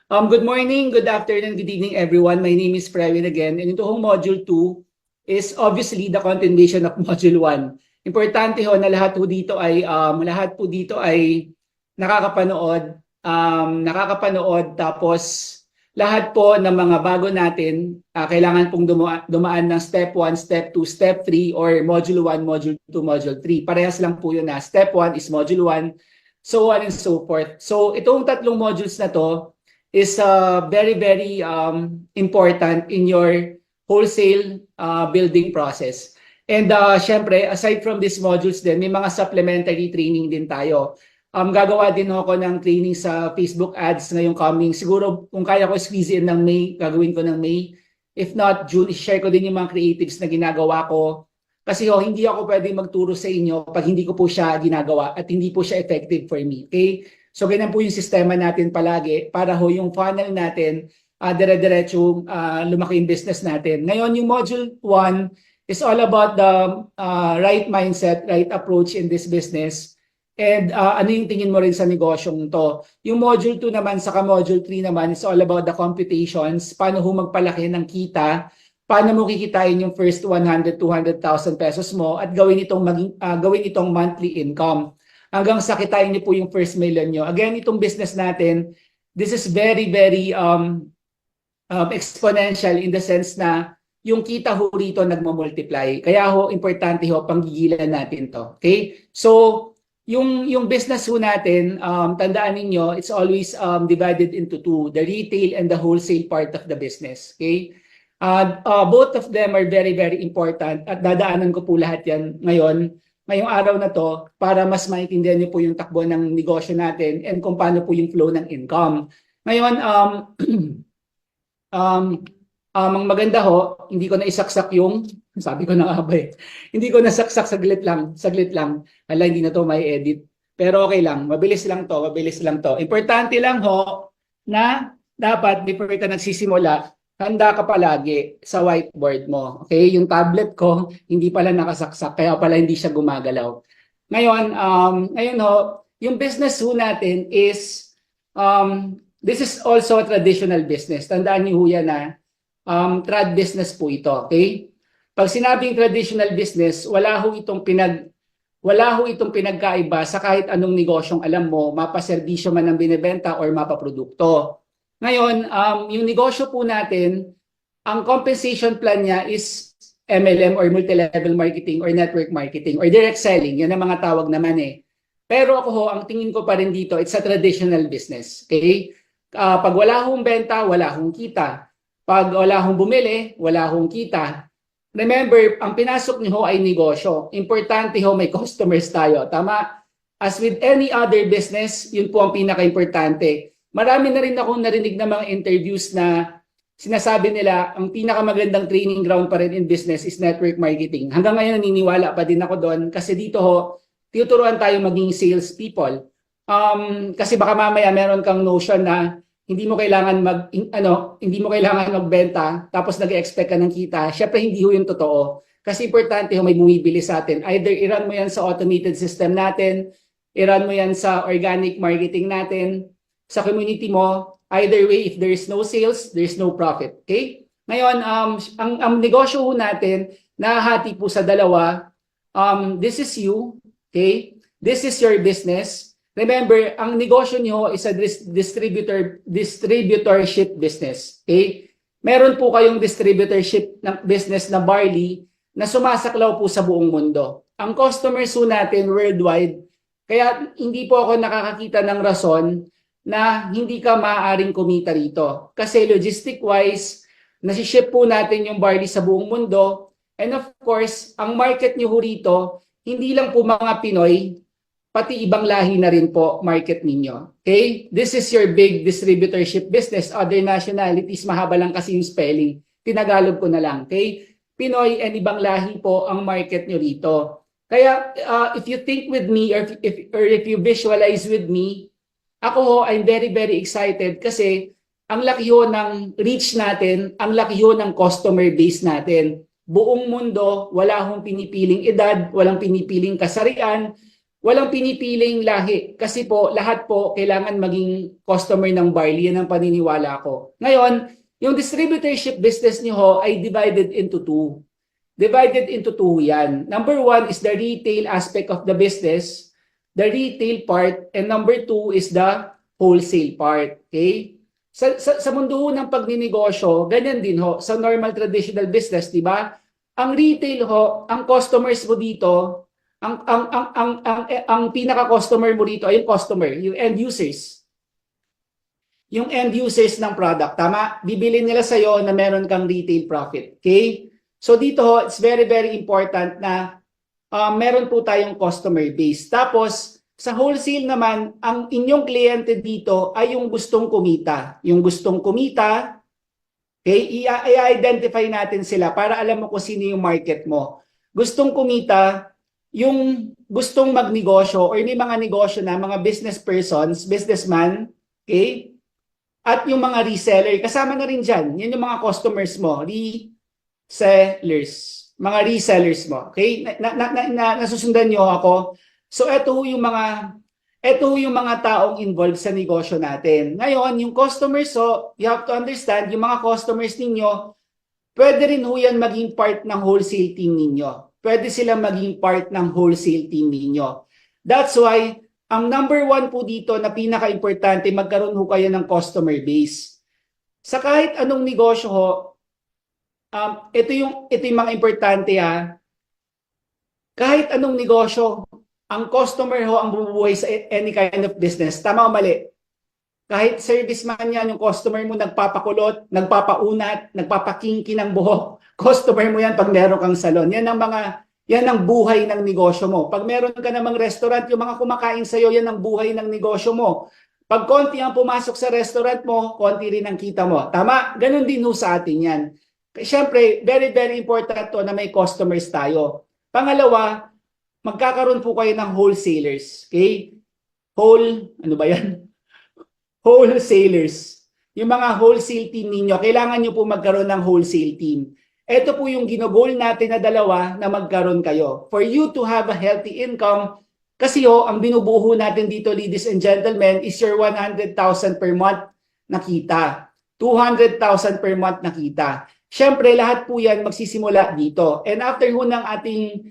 Good morning, good afternoon, good evening, everyone. My name is Pravin again. And ito hong Module 2 is obviously the continuation of Module 1. Importante ho na lahat po dito ay nakakapanood tapos lahat po ng mga bago natin kailangan pong dumaan ng Step 1, Step 2, Step 3 or Module 1, Module 2, Module 3. Parehas lang po yun na Step 1 is Module 1, so on and so forth. So itong tatlong modules na to is very important in your wholesale building process. And syempre, aside from these modules din, may mga supplementary training din tayo. Gagawa din ako ng training sa Facebook ads ngayong coming. Siguro kung kaya ko squeeze in ng May, gagawin ko ng May. If not, June, share ko din yung mga creatives na ginagawa ko. Kasi hindi ako pwede magturo sa inyo pag hindi ko po siya ginagawa at hindi po siya effective for me. Okay? So ganyan po yung sistema natin palagi para yung funnel natin dire-diretso lumaki yung business natin. Ngayon yung module 1 is all about the right mindset, right approach in this business. And ano yung tingin mo rin sa negosyong to. Yung module 2 naman, saka module 3 naman is all about the computations, paano magpalaki ng kita, paano mo kikitain yung first 100, 200,000 pesos mo at gawin itong monthly income. Hanggang sa kitain niyo po yung first million nyo. Again, itong business natin, this is very exponential in the sense na yung kita rito nagmo-multiply. Kaya importante panggigilan natin to. Okay? So, yung business natin, tandaan niyo, it's always divided into two, the retail and the wholesale part of the business. Okay? Both of them are very important at dadaanan ko po lahat yan ngayong araw na to para mas maintindihan niyo po yung takbo ng negosyo natin and kung paano po yung flow ng income. Ngayon, ang maganda hindi ko na isaksak yung, sabi ko na nga ba hindi ko nasaksak, saglit lang. Hala, hindi na to may edit. Pero okay lang, mabilis lang to. Importante lang na dapat before ka nagsisimula, handa ka palagi sa whiteboard mo. Okay? Yung tablet ko, hindi pala nakasaksak, kaya pala hindi siya gumagalaw. Ngayon, yung business natin is, this is also a traditional business. Tandaan niyo yan na, trad business po ito. Okay? Pag sinabing traditional business, wala itong pinagkaiba sa kahit anong negosyong alam mo, mapaserbisyo man ang binebenta or mapaprodukto. Ngayon, yung negosyo po natin, ang compensation plan niya is MLM or multi-level marketing or network marketing or direct selling. Yan ang mga tawag naman Pero ako ang tingin ko pa rin dito, it's a traditional business. Okay? Pag wala benta, wala kita. Pag wala bumili, wala kita. Remember, ang pinasok niyo ay negosyo. Importante may customers tayo. Tama? As with any other business, yun po ang pinaka-importante. Marami na rin akong narinig na mga interviews na sinasabi nila ang pinakamagandang training ground pa rin in business is network marketing. Hanggang ngayon naniniwala pa din ako doon kasi dito tinuturuan tayo maging sales people. Kasi baka mamaya meron kang notion na hindi mo kailangan magbenta tapos nag-expect ka ng kita. Syempre hindi yung totoo. Kasi importante may bumibili sa atin. Either i-run mo yan sa automated system natin, i-run mo yan sa organic marketing natin, sa community mo. Either way, if there is no sales, there is no profit. Okay? Ngayon, ang negosyo natin, nahahati po sa dalawa. This is you. Okay? This is your business. Remember, ang negosyo niyo is a distributorship business. Okay? Meron po kayong distributorship ng business na barley na sumasaklaw po sa buong mundo. Ang customers natin worldwide, kaya hindi po ako nakakakita ng rason na hindi ka maaaring kumita rito. Kasi logistic-wise, nasiship po natin yung barley sa buong mundo. And of course, ang market nyo rito, hindi lang po mga Pinoy, pati ibang lahi na rin po market ninyo. Okay? This is your big distributorship business. Other nationalities, mahaba lang kasi yung spelling. Tinagalog ko na lang. Okay? Pinoy and ibang lahi po ang market nyo rito. Kaya if you think with me or if you visualize with me, ako I'm very excited kasi ang laki ng reach natin, ang laki ng customer base natin. Buong mundo, wala pinipiling edad, walang pinipiling kasarian, walang pinipiling lahi. Kasi po, lahat po kailangan maging customer ng barley. Yan ang paniniwala ko. Ngayon, yung distributorship business niyo ho ay divided into two. Divided into two yan. Number one is the retail aspect of the business, the retail part, and number two is the wholesale part. Okay? Sa mundo ho ng pagninegosyo, ganyan din ho. Sa normal traditional business, di ba? Ang retail ho, ang customers mo dito, ang pinaka-customer mo dito ay yung customer, yung end users. Yung end users ng product, tama? Bibili nila sa'yo na meron kang retail profit. Okay? So dito ho, it's very, very important na meron po tayong customer base. Tapos, sa wholesale naman, ang inyong kliyente dito ay yung gustong kumita. Yung gustong kumita, okay, i-identify natin sila para alam mo kung sino yung market mo. Gustong kumita, yung gustong magnegosyo or may mga negosyo na, mga business persons, businessman, okay, at yung mga reseller, kasama na rin dyan. Yan yung mga customers mo, resellers, mga resellers mo. Okay? Nasusundan nyo ako. So ito yung mga taong involved sa negosyo natin. Ngayon, yung customers, so you have to understand, yung mga customers ninyo, pwede rin ho yan maging part ng wholesale team ninyo. Pwede sila maging part ng wholesale team ninyo. That's why, ang number one po dito na pinaka-importante, magkaroon ho kayo ng customer base. Sa kahit anong negosyo ho, ito yung mga importante ha. Kahit anong negosyo, ang customer ho ang bumubuhay sa any kind of business. Tama o mali? Kahit serviceman yan, yung customer mo nagpapakulot, nagpapaunat, nagpapakingki ng buhok. Customer mo yan pag meron kang salon. Yan ang buhay ng negosyo mo. Pag meron ka namang restaurant, yung mga kumakain sa'yo, yan ang buhay ng negosyo mo. Pag konti ang pumasok sa restaurant mo, konti rin ang kita mo. Tama? Ganon din ho sa atin yan. Siyempre, very, very important to na may customers tayo. Pangalawa, magkakaroon po kayo ng wholesalers. Okay? Ano ba yan? Wholesalers. Yung mga wholesale team ninyo, kailangan nyo po magkaroon ng wholesale team. Ito po yung ginogol natin na dalawa na magkaroon kayo. For you to have a healthy income, kasi ang binubuho natin dito, ladies and gentlemen, is your 100,000 per month na kita. 200,000 per month na kita. Siyempre, lahat po yan magsisimula dito. And after ho ng ating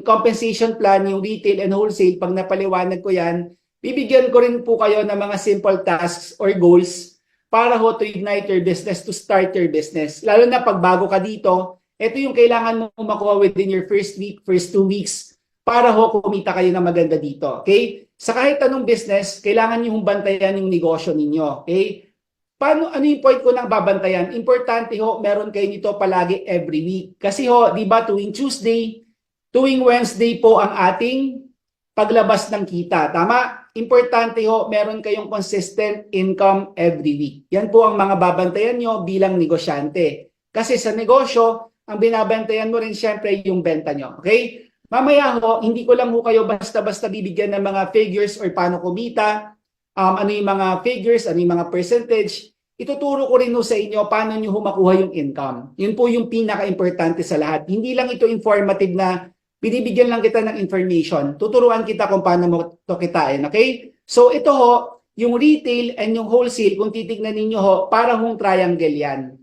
compensation plan, yung retail and wholesale, pag napaliwanag ko yan, bibigyan ko rin po kayo ng mga simple tasks or goals para ho to ignite your business, to start your business. Lalo na pag bago ka dito, ito yung kailangan mo makuha within your first week, first 2 weeks, para ho kumita kayo na maganda dito. Okay? Sa kahit anong business, kailangan nyo bantayan yung negosyo ninyo. Okay? Ano yung point ko ng babantayan? Importante ho, meron kayo nito palagi every week. Kasi ho, di ba, tuwing Tuesday, tuwing Wednesday po ang ating paglabas ng kita. Tama? Importante ho, meron kayong consistent income every week. Yan po ang mga babantayan nyo bilang negosyante. Kasi sa negosyo, ang binabantayan mo rin syempre yung benta nyo. Okay? Mamaya ho, hindi ko lang ho kayo basta-basta bibigyan ng mga figures or paano kumita, ano yung mga figures, ano yung mga percentage. Ituturo ko rin ho sa inyo paano nyo makuha yung income. Yun po yung pinaka-importante sa lahat. Hindi lang ito informative na binibigyan lang kita ng information. Tuturuan kita kung paano mo ito kitain. Okay? So ito ho, yung retail and yung wholesale, kung titignan ninyo ho, parang hong triangle yan.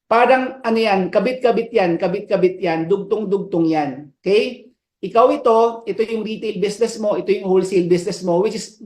Parang ano yan, kabit-kabit yan, dugtong-dugtong yan. Okay? Ikaw ito yung retail business mo, ito yung wholesale business mo, which is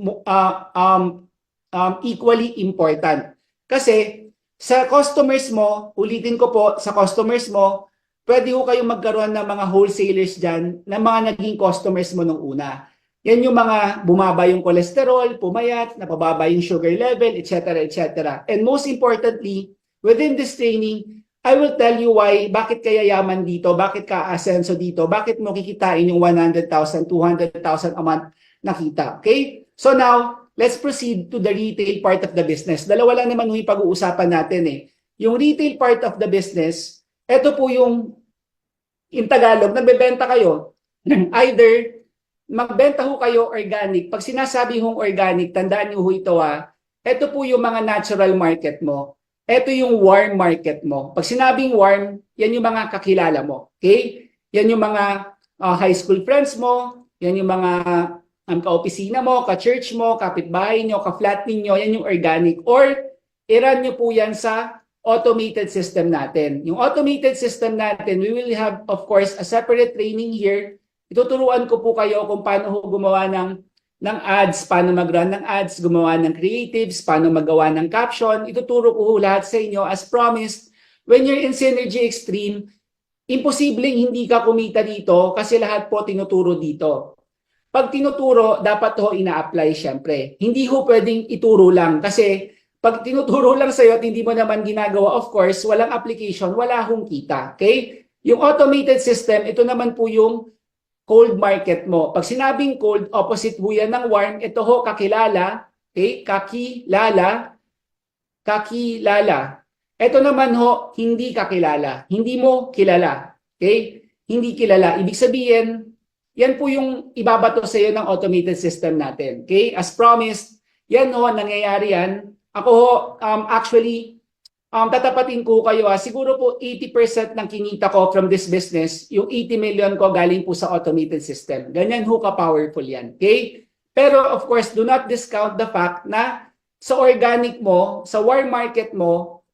equally important. Kasi sa customers mo, ulitin ko po, sa customers mo, pwede ho kayong magkaroon ng mga wholesalers dyan na mga naging customers mo nung una. Yan yung mga bumaba yung cholesterol, pumayat, napababa yung sugar level, etc. etc. And most importantly, within this training, I will tell you why, bakit kaya yaman dito, bakit ka asenso dito, bakit mo kikitain yung 100,000, 200,000 a month na kita. Okay? So now, let's proceed to the retail part of the business. Dalawa lang naman yung pag-uusapan natin eh. Yung retail part of the business, ito po yung in Tagalog, nagbebenta kayo. Either magbenta ho kayo organic. Pag sinasabi hong organic, tandaan niyo ho ito ito po yung mga natural market mo. Ito yung warm market mo. Pag sinabing warm, yan yung mga kakilala mo. Okay? Yan yung mga high school friends mo, yan yung mga ang ka-opisina mo, ka-church mo, kapitbahay nyo, ka-flat ninyo, yan yung organic. Or i-run nyo po yan sa automated system natin. Yung automated system natin, we will have, of course, a separate training here. Ituturuan ko po kayo kung paano gumawa ng ads, paano mag-run ng ads, gumawa ng creatives, paano magawa ng caption. Ituturo ko lahat sa inyo. As promised, when you're in Synergy Extreme, imposibleng hindi ka kumita dito kasi lahat po tinuturo dito. Pag tinuturo, dapat ho ina-apply syempre. Hindi ho pwedeng ituro lang kasi pag tinuturo lang sa'yo at hindi mo naman ginagawa, of course, walang application, wala hong kita. Okay? Yung automated system, ito naman po yung cold market mo. Pag sinabing cold, opposite po yan ng warm. Ito ho, kakilala. Okay? Kakilala. Kakilala. Ito naman ho, hindi kakilala. Hindi mo kilala. Okay? Hindi kilala. Ibig sabihin, yan po yung ibabato sa iyo ng automated system natin. Okay? As promised, yan ho, nangyayari yan. Ako ho, actually, tatapatin ko kayo siguro po 80% ng kinita ko from this business, yung 80 million ko galing po sa automated system. Ganyan ho ka-powerful yan. Okay? Pero of course, do not discount the fact na sa organic mo, sa warm market mo,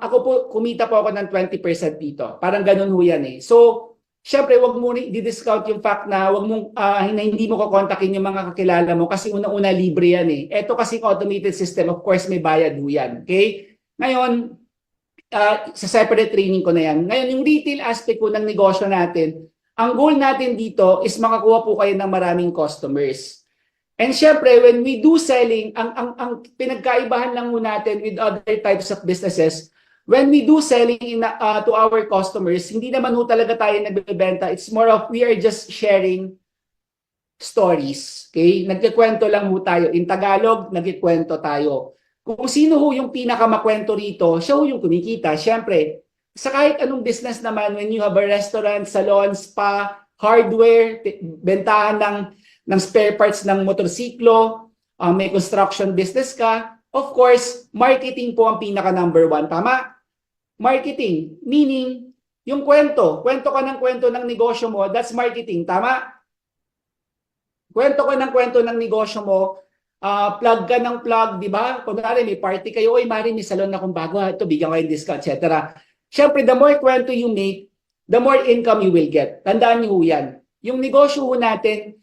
ako po, kumita po ako ng 20% dito. Parang ganun ho yan eh. So, syempre, wag mo di-discount yung fact na wag mong na hindi mo kokontakin yung mga kakilala mo kasi una-una libre yan eh. Ito kasi automated system, of course, may bayad ho yan. Okay? Ngayon, sa separate training ko na yan. Ngayon, yung retail aspect po ng negosyo natin, ang goal natin dito is makakuha po kayo ng maraming customers. And syempre, when we do selling, ang pinagkaibahan lang mo natin with other types of businesses, when we do selling to our customers, hindi naman ho talaga tayo nagbebenta. It's more of we are just sharing stories. Okay? Nagkikwento lang ho tayo. In Tagalog, nagkikwento tayo. Kung sino ho yung pinakamakwento rito, siya ho yung kumikita. Syempre, sa kahit anong business naman, when you have a restaurant, salon, spa, hardware, bentahan ng spare parts ng motorsiklo, may construction business ka, of course, marketing po ang pinaka number one. Tama? Marketing, meaning, yung kwento ka ng kwento ng negosyo mo, that's marketing. Tama? Kwento ka ng kwento ng negosyo mo, plug ka ng plug, di ba? Kung may party kayo, oy, Mari, may salon na kung bago, ito, bigyan kayo discount, etc. Siyempre, the more kwento you make, the more income you will get. Tandaan niyo yan. Yung negosyo natin,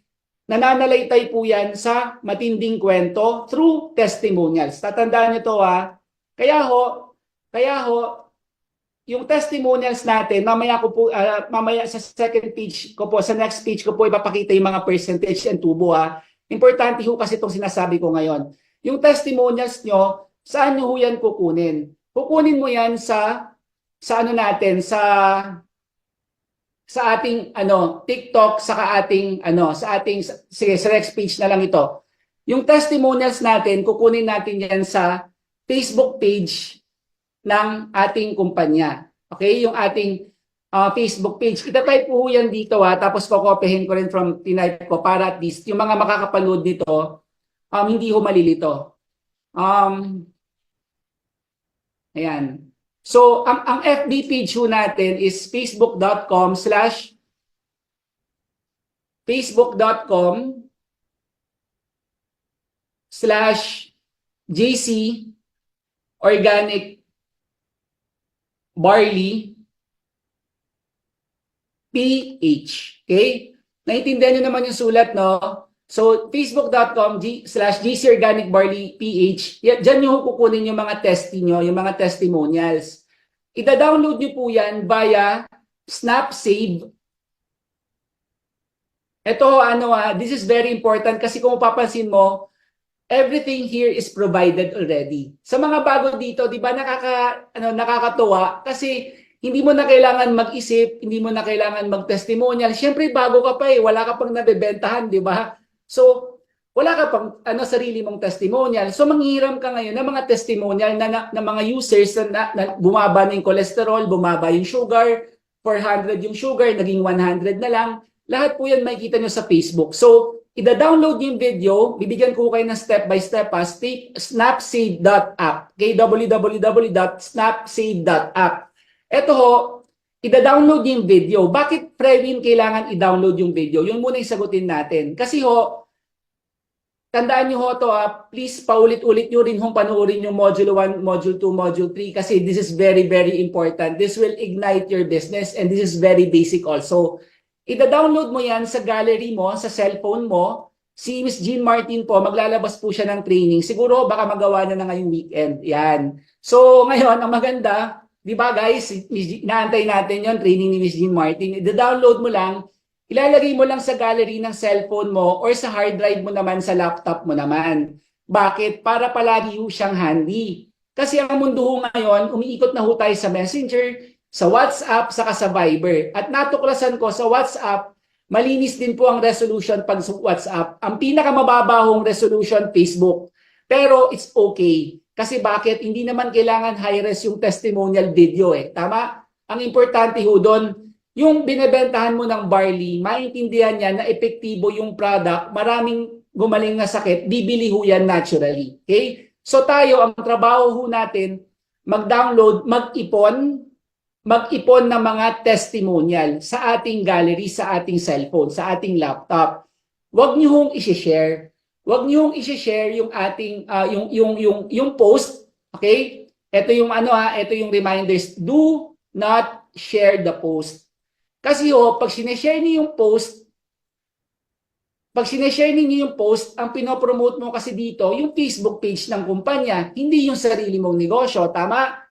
nananalaytay po yan sa matinding kwento through testimonials. Tatandaan niyo to Kaya ho, yung testimonials natin, mamaya sa second page ko po, sa next page ko po, ipapakita yung mga percentage and tubo Importante ho kasi itong sinasabi ko ngayon. Yung testimonials nyo, saan nyo ho yan kukunin? Kukunin mo yan sa ano natin, sa ating TikTok, sige, sa next page na lang ito. Yung testimonials natin, kukunin natin yan sa Facebook page ng ating kumpanya. Okay? Yung ating Facebook page. Ita-type po yan dito tapos kukopihin ko rin from tinype ko para at least yung mga makakapanood nito, hindi ho malilito. Ayan. So, ang FB page ho natin is facebook.com/JC Organic Barley PH. Okay? Naintindihan nyo naman yung sulat, no? So, facebook.com/JC Organic Barley PH. Diyan nyo kukunin yung mga nyo, yung mga testimonials. Ida-download nyo po yan via SnapSave. Ito, this is very important kasi kung mapapansin mo, everything here is provided already. Sa mga bago dito, di ba nakakatuwa kasi hindi mo na kailangan mag-isip, hindi mo na kailangan mag-testimonial. Siyempre, bago ka pa wala ka pang nabebentahan, di ba? So, wala ka pang sarili mong testimonial. So, manghiram ka ngayon ng mga testimonial na mga users na bumaba na yung cholesterol, bumaba yung sugar, 400 yung sugar, naging 100 na lang. Lahat po yan makikita nyo sa Facebook. So, ida-download yung video, bibigyan ko kayo ng step-by-step snapsave.app. Okay, www.snapsave.app. Ito ho, ida-download yung video. Bakit, Previn, kailangan i-download yung video? Yun muna yung sagutin natin. Kasi ho, tandaan nyo ho to please paulit-ulit nyo rin hong panoorin yung Module 1, Module 2, Module 3 kasi this is very, very important. This will ignite your business and this is very basic also. Ida-download mo yan sa gallery mo, sa cellphone mo. Si Miss Jean Martin po, maglalabas po siya ng training. Siguro baka magawa na ngayong weekend. Yan. So ngayon, ang maganda, di ba guys, inaantay natin yon training ni Miss Jean Martin. Ida-download mo lang, ilalagay mo lang sa gallery ng cellphone mo or sa hard drive mo naman sa laptop mo naman. Bakit? Para palagi ho siyang handy. Kasi ang mundo ho ngayon, umiikot na ho tayo sa Messenger, sa WhatsApp, saka sa Viber. At natuklasan ko sa WhatsApp, malinis din po ang resolution pag sa WhatsApp. Ang pinakamababahong resolution, Facebook. Pero it's okay. Kasi bakit? Hindi naman kailangan high-res yung testimonial video eh. Tama? Ang importante ho doon, yung binebentahan mo ng barley, maintindihan niya na epektibo yung product, maraming gumaling na sakit, bibili ho yan naturally. Okay? So tayo, ang trabaho ho natin, mag-download, mag-ipon ng mga testimonial sa ating gallery, sa ating cellphone, sa ating laptop. Huwag niyo hong i-share. Huwag niyo hong i-share yung ating yung post, okay? Ito yung ito yung reminders. Do not share the post. Kasi pag sineshare niyo yung post, ang pinopromote mo kasi dito, yung Facebook page ng kumpanya, hindi yung sarili mong negosyo, tama?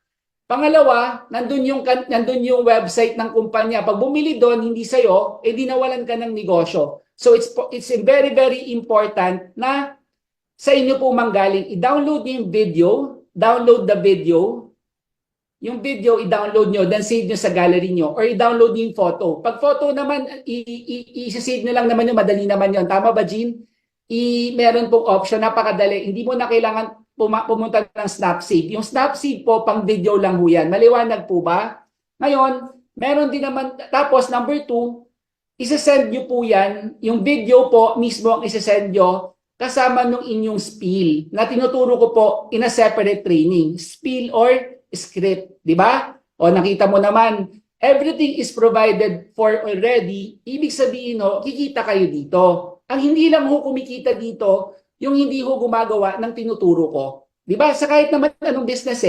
Pangalawa, nandun yung website ng kumpanya. Pag bumili doon, hindi sa'yo, di nawalan ka ng negosyo. So it's very, very important na sa inyo po manggaling. I-download niyo yung video, download the video. Yung video, i-download nyo, then save nyo sa gallery nyo. Or i-download nyo yung photo. Pag photo naman, i-save nyo lang naman yun, madali naman yun. Tama ba, Jean? Meron pong option, napakadali. Hindi mo na kailangan pumunta ng Snapseed. Yung Snapseed po, pang video lang ho yan. Maliwanag po ba? Ngayon, meron din naman, tapos number 2, isa-send nyo po yan, yung video po mismo ang isa-send nyo kasama nung inyong spiel na tinuturo ko po in a separate training. Spiel or script, di ba? O nakita mo naman, everything is provided for already. Ibig sabihin kikita kayo dito. Ang hindi lang ho kumikita dito, yung hindi ho gumagawa ng tinuturo ko. Di ba? Sa kahit naman anong business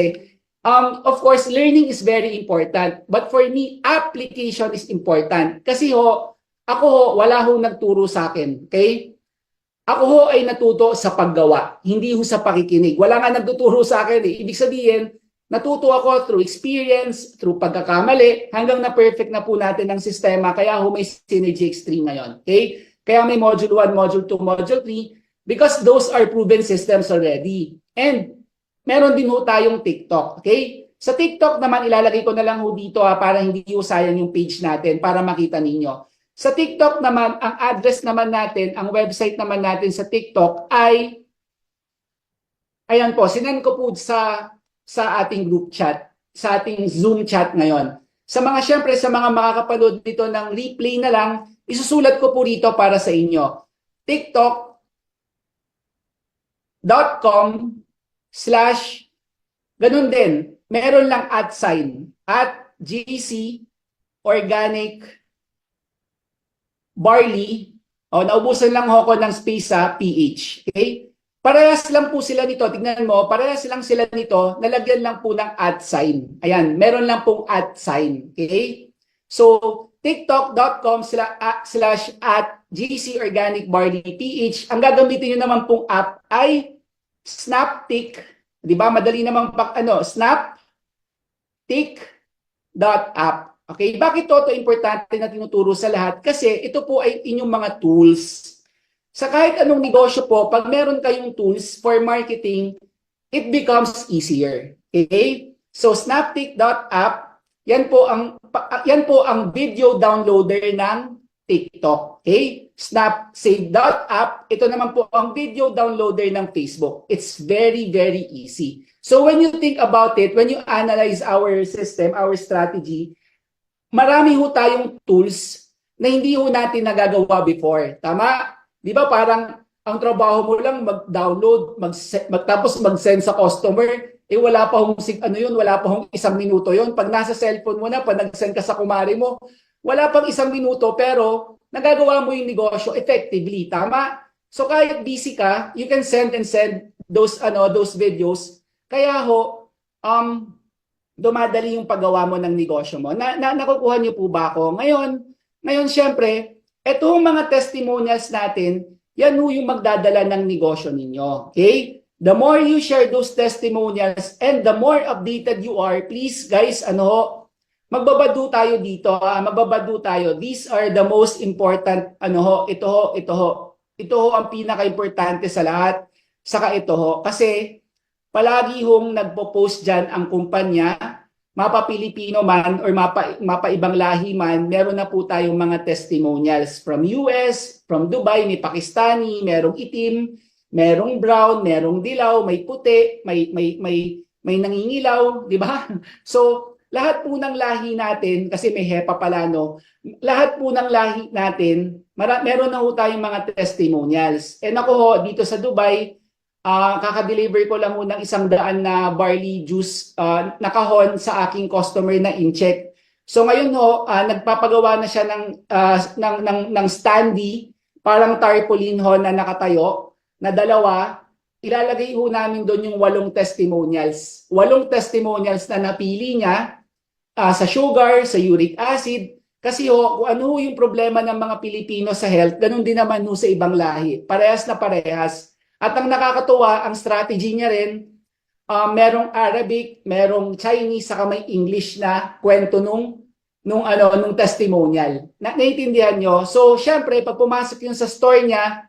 of course, learning is very important. But for me, application is important. Kasi ako wala ho nagturo sa akin. Okay? Ako ay natuto sa paggawa, hindi ho sa pakikinig. Wala nga nagtuturo sa akin eh. Ibig sabihin, natuto ako through experience, through pagkakamali, hanggang na-perfect na po natin ang sistema. Kaya may Synergy Extreme ngayon. Okay? Kaya may Module 1, Module 2, Module 3, because those are proven systems already. And meron din tayong TikTok. Okay? Sa TikTok naman, ilalagay ko na lang dito para hindi sayang yung page natin para makita ninyo. Sa TikTok naman, ang address naman natin, ang website naman natin sa TikTok ay, ayan po, sinend ko po sa ating group chat, sa ating Zoom chat ngayon. Sa mga makakapanood dito ng replay na lang, isusulat ko po rito para sa inyo. TikTok.com/ ganun din, meron lang @ GC Organic Barley. Naubusan lang ako ng space sa PH. Okay? Parehas lang po sila nito. Tignan mo, parehas lang sila nito. Nalagyan lang po ng @ Ayan, meron lang pong @ Okay? So, tiktok.com/ GC Organic Barley PH. Ang gagamitin nyo naman pong app ay Snaptik. Di ba? Madali namang Snaptik.app. Okay? Bakit ito importante na tinuturo sa lahat? Kasi ito po ay inyong mga tools. Sa kahit anong negosyo po, pag meron kayong tools for marketing, it becomes easier. Okay? So, Snaptik.app, yan po ang video downloader ng TikTok. Okay? Snapsave.app, ito naman po ang video downloader ng Facebook. It's very, very easy. So, when you think about it, when you analyze our system, our strategy, marami tayong tools na hindi natin nagagawa before. Tama? Di ba parang ang trabaho mo lang mag-download, tapos mag-send sa customer, wala pa wala pa 1 minuto yon. Pag nasa cellphone mo na, pag nag-send ka sa kumari mo, wala pang 1 minuto pero nagagawa mo yung negosyo effectively. Tama? So kahit busy ka, you can send those videos. Kaya ho, dumadali yung paggawa mo ng negosyo mo. Nakukuha niyo po ba ako? Ngayon syempre, etong mga testimonials natin, yan ho yung magdadala ng negosyo ninyo. Okay? The more you share those testimonials and the more updated you are, please guys, magbabado tayo dito. Magbabado tayo. These are the most important, ito ho ang pinaka-importante sa lahat. Saka ito ho. Kasi palagi hong nagpo-post dyan ang kumpanya, mapa-Pilipino man or mapa-ibang lahi man, meron na po tayong mga testimonials from US, from Dubai, may Pakistani, merong itim, merong brown, merong dilaw, may puti, may nangingilaw, di ba? So, lahat po ng lahi natin, kasi may HEPA pala, no? Lahat po ng lahi natin, meron na po tayong mga testimonials. And ako ho, dito sa Dubai, kaka-deliver ko lang ho ng 100 na barley juice na kahon sa aking customer na in-check. So ngayon ho, nagpapagawa na siya ng standee, parang tarpaulin ho na nakatayo, na dalawa. Ilalagay ho namin doon yung 8 testimonials. 8 testimonials na napili niya sa sugar, sa uric acid. Kasi ho, kung ano ho yung problema ng mga Pilipino sa health, ganun din naman ho sa ibang lahi. Parehas na parehas. At ang nakakatuwa, ang strategy niya rin, merong Arabic, merong Chinese, saka may English na kwento nung testimonial. Naiintindihan nyo? So, syempre, pag pumasok yun sa store niya,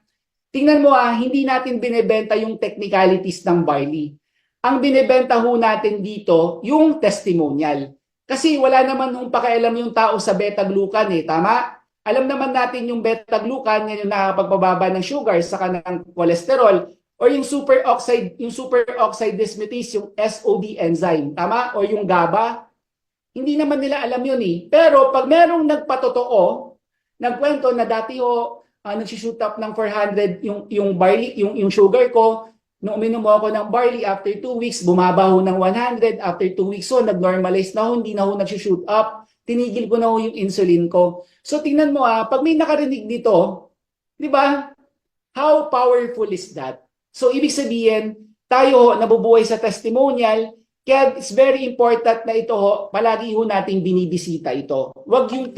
tingnan mo hindi natin binebenta yung technicalities ng barley. Ang binebenta ho natin dito, yung testimonial. Kasi wala naman nung pakialam yung tao sa beta-glucan tama? Alam naman natin yung beta-glucan, yan yung nakapagpababa ng sugar, saka ng cholesterol, or yung superoxide dismutase, yung SOD enzyme, tama? O yung GABA. Hindi naman nila alam yun Pero pag merong nagpatotoo, nagkwento na dati nag-shoot up ng 400 yung barley, yung sugar ko, nung uminom mo ako ng barley, after 2 weeks, bumaba ho ng 100, after 2 weeks nag-normalize na hindi na nag-shoot up, tinigil ko na yung insulin ko. So tingnan mo pag may nakarinig dito, di ba? How powerful is that? So ibig sabihin, tayo nabubuhay sa testimonial, kaya it's very important na ito palagi nating binibisita ito. Wag yung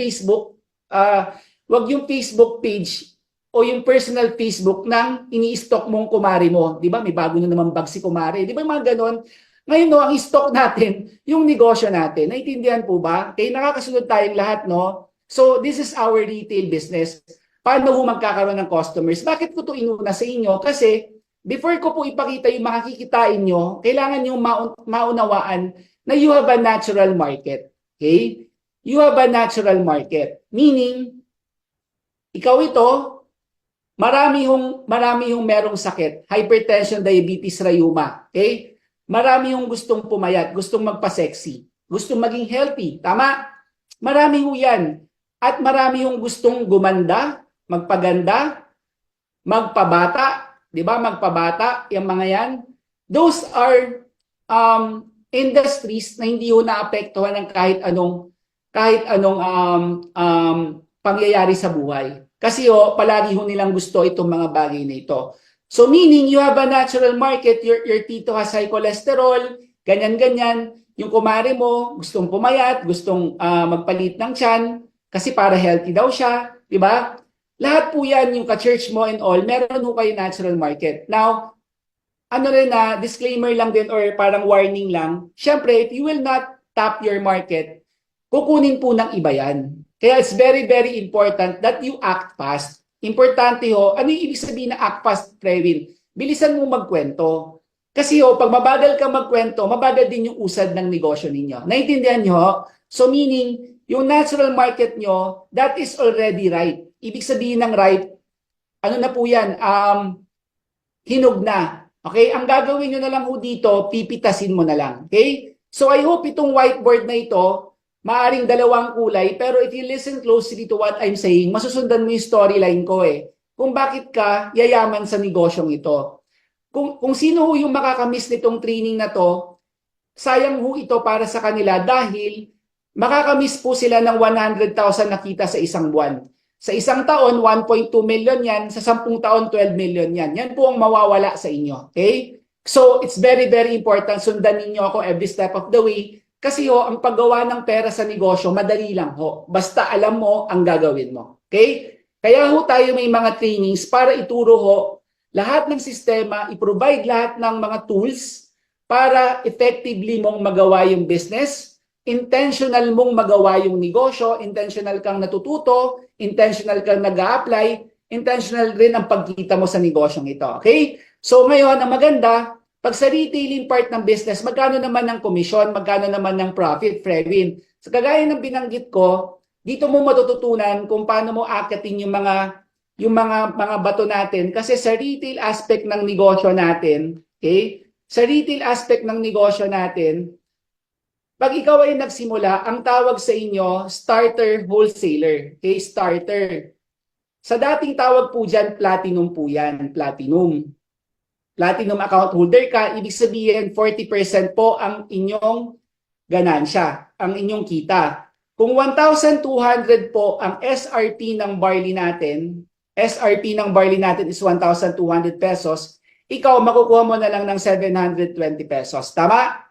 Facebook page o yung personal Facebook ng ini-stock mong kumare mo. Di ba? May bago na naman bag si kumare. Di ba mga ganon? Ngayon ang stock natin, yung negosyo natin. Naintindihan po ba? Kaya nakakasunod tayong lahat, no? So, this is our retail business. Paano ho magkakaroon ng customers? Bakit ko ito inuna sa inyo? Kasi, before ko po ipakita yung makikitain nyo, kailangan nyo maunawaan na you have a natural market. Okay? You have a natural market. Meaning, ikaw ito, marami hong merong sakit. Hypertension, diabetes, rheuma. Okay? Marami yung gustong pumayat, gustong magpa-sexy, gustong maging healthy. Tama? Marami ho yan. At marami yung gustong gumanda, magpaganda, magpabata. Di ba? Magpabata, yung mga yan. Those are industries na hindi ho naapektuhan ng kahit anong pangyayari sa buhay. Kasi palagi ho nilang gusto itong mga bagay na ito. So meaning you have a natural market, your tito has high cholesterol, ganyan-ganyan. Yung kumare mo, gustong pumayat, gustong magpalit ng tiyan, kasi para healthy daw siya, di ba? Lahat po yan, yung ka-church mo and all, meron ho kayo natural market. Now, disclaimer lang din or parang warning lang, syempre, if you will not tap your market, kukunin po ng iba yan. Kaya it's very, very important that you act fast. Importante ano yung ibig sabihin na act fast, Trevin? Bilisan mo magkwento. Kasi pag mabagal ka magkwento, mabagal din yung usad ng negosyo ninyo. Naintindihan nyo? So meaning, yung natural market nyo, that is already right. Ibig sabihin ng right, ano na po yan? Hinog na. Okay? Ang gagawin nyo na lang dito, pipitasin mo na lang. Okay? So I hope itong whiteboard na ito, maaring dalawang kulay, pero if you listen closely to what I'm saying, masusundan mo yung storyline ko kung bakit ka yayaman sa negosyong ito. Kung sino yung makakamiss nitong training na to, sayang ito para sa kanila dahil makakamiss po sila ng 100,000 na kita sa isang buwan. Sa isang taon, 1.2 million yan. Sa 10 taon, 12 million yan. Yan po ang mawawala sa inyo. Okay? So, it's very, very important. Sundan ninyo ako every step of the way. Kasi ho, ang paggawa ng pera sa negosyo, madali lang ho. Basta alam mo ang gagawin mo. Okay? Kaya ho tayo may mga trainings para ituro ho lahat ng sistema, i-provide lahat ng mga tools para effectively mong magawa yung business, intentional mong magawa yung negosyo, intentional kang natututo, intentional kang nag-a-apply, intentional rin ang pagkita mo sa negosyong ito. Okay? So ngayon, ang maganda, pag sa retailing part ng business, magkano naman ng komisyon, magkano naman ng profit, Frewin? So kagaya ng binanggit ko, dito mo matututunan kung paano mo akitin yung mga bato natin kasi sa retail aspect ng negosyo natin, okay? Sa retail aspect ng negosyo natin, pag ikaw ay nagsimula, ang tawag sa inyo, starter wholesaler. Okay, starter. Sa dating tawag po dyan, platinum po yan, platinum. Platinum account holder ka, ibig sabihin 40% po ang inyong ganansya, ang inyong kita. Kung 1,200 po ang SRP ng barley natin, SRP ng barley natin is 1,200 pesos, ikaw makukuha mo na lang ng 720 pesos. Tama?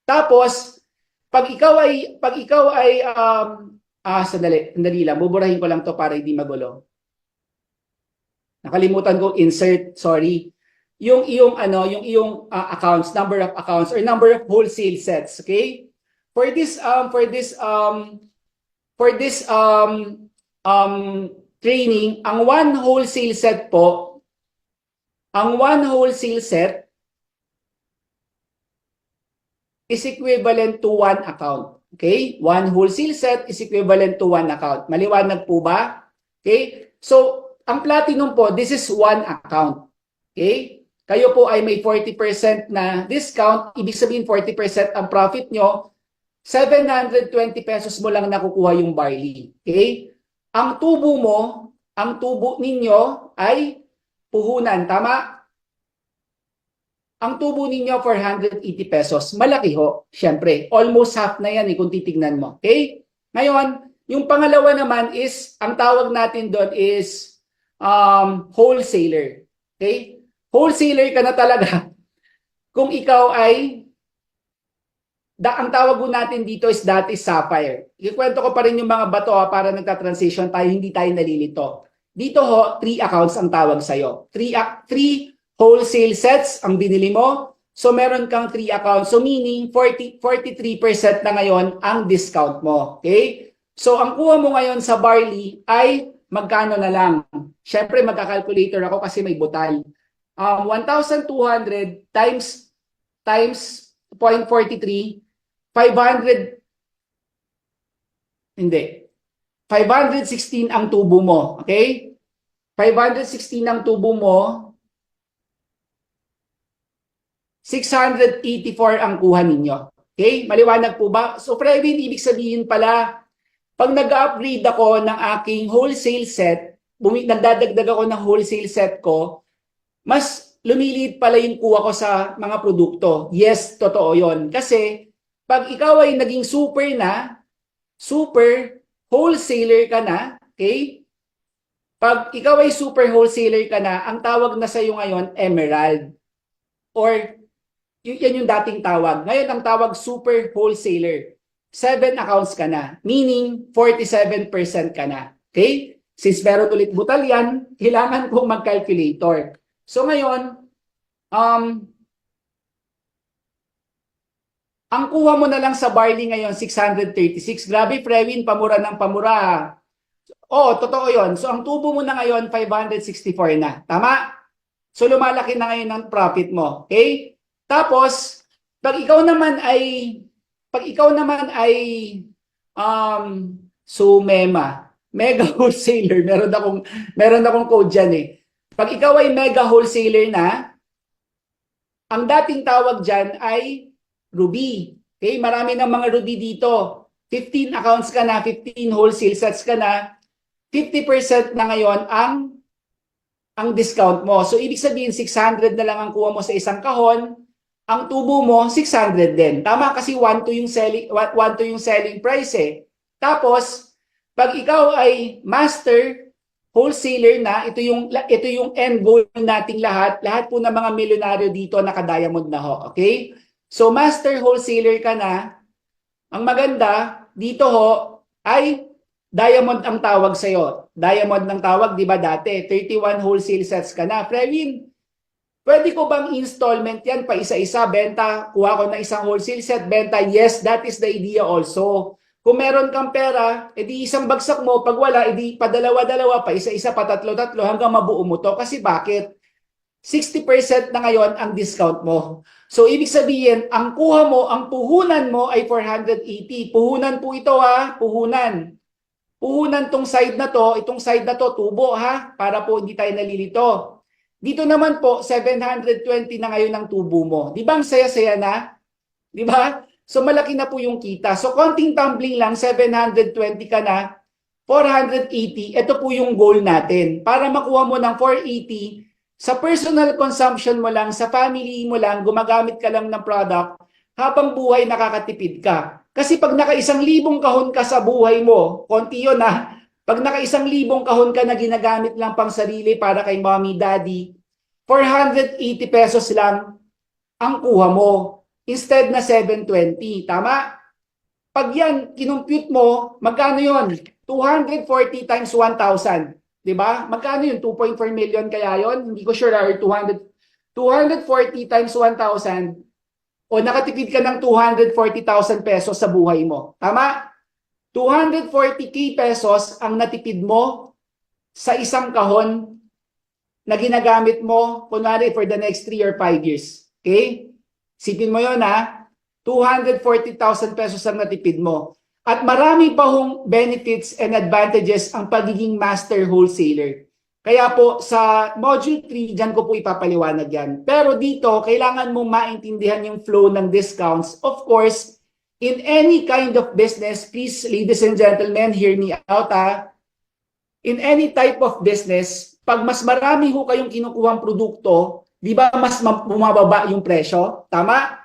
Tapos, pag ikaw ay sandali lang, buburahin ko lang to para hindi magulo. Nakalimutan ko insert, sorry. Yung iyong accounts, number of accounts or number of wholesale sets, okay? For this training, ang one wholesale set is equivalent to one account. Okay? One wholesale set is equivalent to one account. Maliwanag po ba? Okay? So, ang platinum po, this is one account. Okay? Kayo po ay may 40% na discount. Ibig sabihin 40% ang profit nyo. 720 pesos mo lang nakukuha yung barley. Okay? Ang tubo ninyo ay puhunan. Tama? Ang tubo ninyo 480 pesos. Malaki ho, syempre. Almost half na yan kung titignan mo. Okay? Ngayon, yung pangalawa naman is, ang tawag natin doon is wholesaler. Okay? Wholesaler ka na talaga. Kung ikaw ay, ang tawag natin dito is dati sapphire. Ikwento ko pa rin yung mga bato para nagta-transition tayo, hindi tayo nalilito. Dito ho, 3 accounts ang tawag sa'yo. 3 wholesale sets ang binili mo. So meron kang 3 accounts. So meaning 43% na ngayon ang discount mo. Okay? So ang kuha mo ngayon sa barley ay magkano na lang? Syempre magka-calculator ako kasi may butal. 1,200 times 0.43, 500, hindi. 516 ang tubo mo. Okay? 516 ang tubo mo. 684 ang kuha ninyo. Okay? Maliwanag po ba? So, Frewin, ibig sabihin pala, pag nag-upgrade ako ng aking wholesale set, nagdadagdag ako ng wholesale set ko, mas lumiliit pala yung kuha ko sa mga produkto. Yes, totoo yon. Kasi, pag ikaw ay naging super wholesaler ka na, okay? Pag ikaw ay super wholesaler ka na, ang tawag na sa iyo ngayon, emerald. Or yan yung dating tawag. Ngayon, ang tawag super wholesaler. 7 accounts ka na. Meaning, 47% ka na. Okay? Since meron ulit butal yan, kailangan kong mag-calculator. So ngayon, ang kuha mo na lang sa barley ngayon, 636. Grabe, Frewin, pamura ng pamura. Oo, totoo yon. So ang tubo mo na ngayon, 564 na. Tama? So lumalaki na ngayon ang profit mo. Okay? Tapos, pag ikaw naman ay Sumema, mega wholesaler, meron akong code diyan eh. Pag ikaw ay mega wholesaler na, ang dating tawag diyan ay Ruby. Okay, marami ng mga Ruby dito. 15 accounts ka na, 15 wholesale sets ka na, 50% na ngayon ang discount mo. So ibig sabihin 600 na lang ang kuha mo sa isang kahon. Ang tubo mo, 600 din. Tama kasi 1 to yung selling price eh. Tapos, Pag ikaw ay master wholesaler na, ito yung end goal nating lahat. Lahat po ng mga milyonaryo dito naka-diamond na ho, okay? So master wholesaler ka na, ang maganda dito ho ay diamond ang tawag sa'yo. Diamond ng tawag, di ba dati? 31 wholesale sets ka na. Previn, pwede ko bang installment yan pa isa-isa, benta, kuha ko na isang wholesale set, benta? Yes, that is the idea also. Kung meron kang pera, edi isang bagsak mo, pag wala, edi padalawa-dalawa, pa isa-isa, pa tatlo-tatlo, hanggang mabuo mo to. Kasi bakit? 60% na ngayon ang discount mo. So, ibig sabihin, ang kuha mo, ang puhunan mo ay 480. Puhunan po ito ha, puhunan. Puhunan tong side na to, itong side na to, tubo ha, para po hindi tayo nalilito. Dito naman po, 720 na ngayon ang tubo mo. Di ba ang saya-saya na? Di ba? So malaki na po yung kita. So konting tumbling lang, 720 ka na, 480, ito po yung goal natin. Para makuha mo ng 480, sa personal consumption mo lang, sa family mo lang, gumagamit ka lang ng product, habang buhay nakakatipid ka. Kasi pag naka-1,000 kahon ka sa buhay mo, konti yun ha, pag naka-1,000 kahon ka na ginagamit lang pang sarili para kay mommy, daddy, 480 pesos lang ang kuha mo. Instead na 720. Tama? Pag yan, kinumpute mo, magkano yon? 240 times 1,000. Diba? Magkano yun? 2.4 million kaya yon? Hindi ko sure. 240 times 1,000 o nakatipid ka ng 240,000 pesos sa buhay mo. Tama? 240k pesos ang natipid mo sa isang kahon na ginagamit mo, kunwari, for the next 3 or 5 years. Okay? Sipin mo yon ha? 240,000 pesos ang natipid mo. At marami pa hong benefits and advantages ang pagiging master wholesaler. Kaya po sa module 3, dyan ko po ipapaliwanag yan. Pero dito, kailangan mong maintindihan yung flow ng discounts. Of course, in any kind of business, please, ladies and gentlemen, hear me out ha. In any type of business, pag mas marami ho kayong kinukuhang produkto, di ba mas bumababa yung presyo? Tama?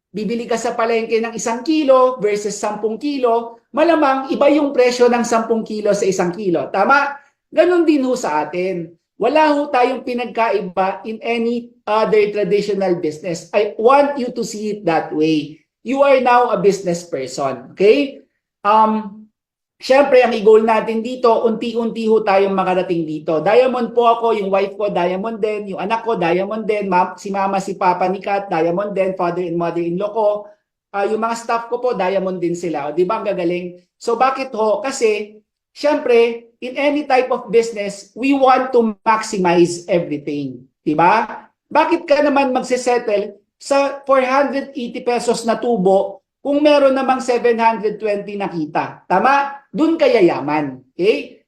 Bibili ka sa palengke ng 1 kilo versus 10 kilo, malamang iba yung presyo ng 10 kilo sa 1 kilo. Tama? Ganon din ho sa atin. Wala ho tayong pinagkaiba in any other traditional business. I want you to see it that way. You are now a business person. Okay? Siyempre, ang i-goal natin dito, unti-unti ho tayong makarating dito. Diamond po ako, yung wife ko, diamond din, yung anak ko, diamond din, si mama, si papa ni Kat, diamond din, father and mother-in-law ko, yung mga staff ko po, diamond din sila. O, di ba ang gagaling? So, bakit ho? Kasi, siyempre, in any type of business, we want to maximize everything. Di ba? Bakit ka naman magsisettle sa 480 pesos na tubo kung meron namang 720 na kita? Tama? Doon ka yayaman. Okay?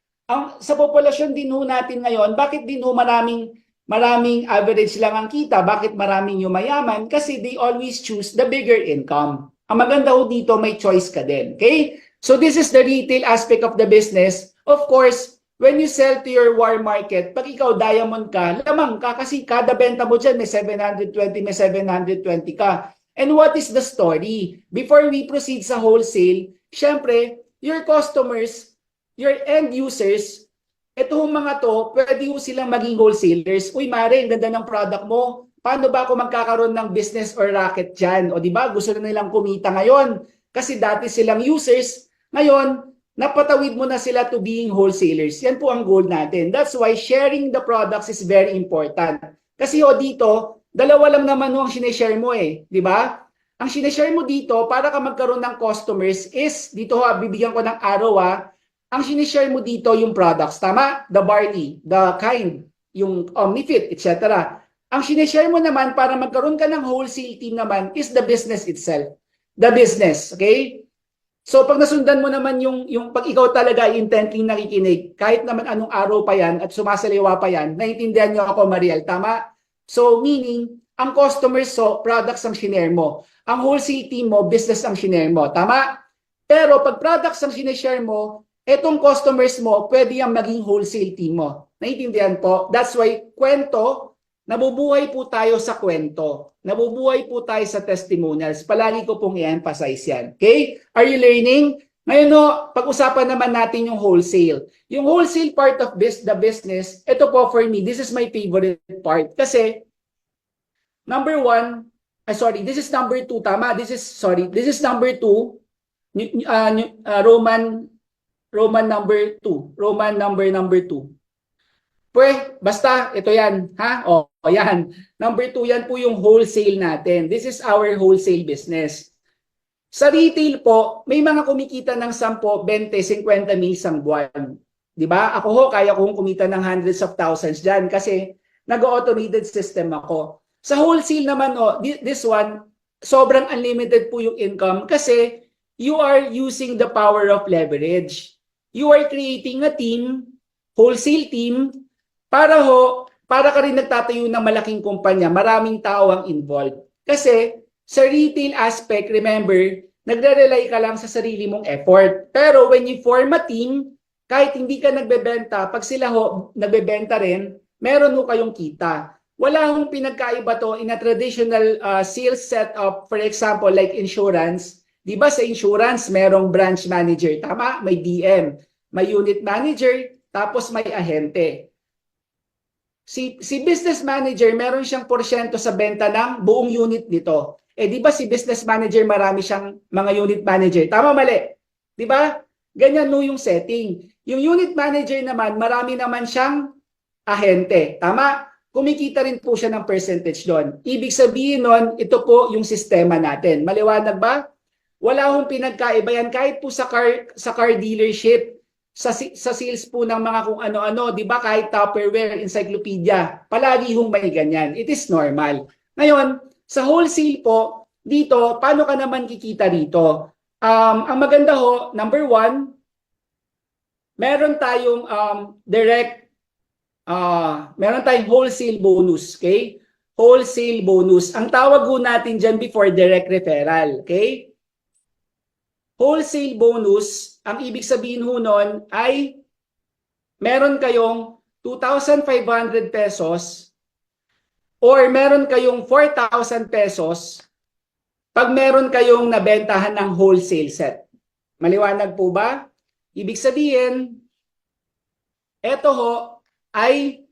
Sa populasyon din ho natin ngayon, bakit din ho maraming average lang ang kita? Bakit maraming yumayaman? Kasi they always choose the bigger income. Ang maganda ho dito, may choice ka din. Okay? So this is the retail aspect of the business. Of course, when you sell to your war market, pag ikaw diamond ka, lamang ka kasi kada benta mo dyan may 720, may 720 ka. And what is the story? Before we proceed sa wholesale, syempre, your customers, your end users, itong mga to, pwede ho silang maging wholesalers. Uy, Mare, ang ganda ng product mo. Paano ba ako magkakaroon ng business or racket dyan? O di ba, gusto na nilang kumita ngayon. Kasi dati silang users, ngayon, napatawid mo na sila to being wholesalers. Yan po ang goal natin. That's why sharing the products is very important. Kasi ho dito, dalawa lang naman ho ang sineshare mo eh. Di ba? Ang sineshare mo dito, para ka magkaroon ng customers is, dito ho, bibigyan ko ng araw ha, ang sineshare mo dito yung products. Tama? The barley, the kind, yung Omnifit, etc. Ang sineshare mo naman para magkaroon ka ng wholesale team naman is the business itself. The business. Okay? So pag nasundan mo naman yung pag ikaw talaga intently nakikinig, kahit naman anong araw pa yan at sumasaliwa pa yan, naiintindihan niyo ako, Mariel, tama? So meaning, ang customers so products ang shinare mo. Ang wholesale team mo, business ang shinare mo, tama? Pero pag products ang sinishare mo, etong customers mo, pwede yung maging wholesale team mo. Naiintindihan po? That's why kwento, nabubuhay po tayo sa kwento. Nabubuhay po tayo sa testimonials. Palagi ko pong i-emphasize yan. Okay? Are you learning? Ngayon no, pag-usapan naman natin yung wholesale. Yung wholesale part of the business, ito po for me, this is my favorite part. Kasi, number one, this is number two, tama? This is number two, Roman number two. Pwede, basta, ito yan. Ha? O, yan. Number two, yan po yung wholesale natin. This is our wholesale business. Sa retail po, may mga kumikita ng 10, 20, 50 mil isang buwan. Di ba? Ako ho, kaya kong kumita ng hundreds of thousands dyan kasi nag-automated system ako. Sa wholesale naman, this one, sobrang unlimited po yung income kasi you are using the power of leverage. You are creating a team, wholesale team, para ka rin nagtatayo ng malaking kumpanya, maraming tao ang involved. Kasi sa retail aspect, remember, nagre-rely ka lang sa sarili mong effort. Pero when you form a team, kahit hindi ka nagbebenta, pag sila nagbebenta rin, meron ho kayong kita. Wala hong pinagkaiba to in a traditional sales setup, for example, like insurance. Di ba sa insurance, merong branch manager, tama? May DM, may unit manager, tapos may ahente. Si business manager, meron siyang porsyento sa benta ng buong unit nito. Di ba si business manager, marami siyang mga unit manager. Tama, mali? Di ba? Ganyan no yung setting. Yung unit manager naman, marami naman siyang ahente. Tama? Kumikita rin po siya ng percentage doon. Ibig sabihin nun, ito po yung sistema natin. Maliwanag ba? Wala hong pinagkaiba yan. Kahit po sa car dealership, sa sales po ng mga kung ano-ano, di ba, kahit Tupperware, encyclopedia, palagi hong may ganyan. It is normal. Ngayon, sa wholesale po, dito, paano ka naman kikita dito? Ang maganda ho, number one, meron tayong meron tayong wholesale bonus, okay? Wholesale bonus. Ang tawag ho natin dyan before direct referral, okay? Wholesale bonus, ang ibig sabihin ho nun ay meron kayong 2,500 pesos or meron kayong 4,000 pesos pag meron kayong nabentahan ng wholesale set. Maliwanag po ba? Ibig sabihin, eto ho ay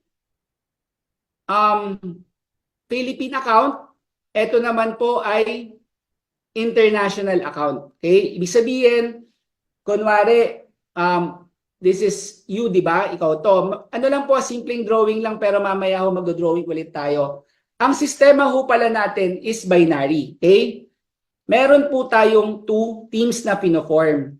Philippine account, eto naman po ay international account. Okay? Ibig sabihin, kunwari, this is you, di ba? Ikaw to. Ano lang po, simpleng drawing lang, pero mamaya ho mag-drawing ulit tayo. Ang sistema ho pala natin is binary. Okay? Meron po tayong two teams na pinoform.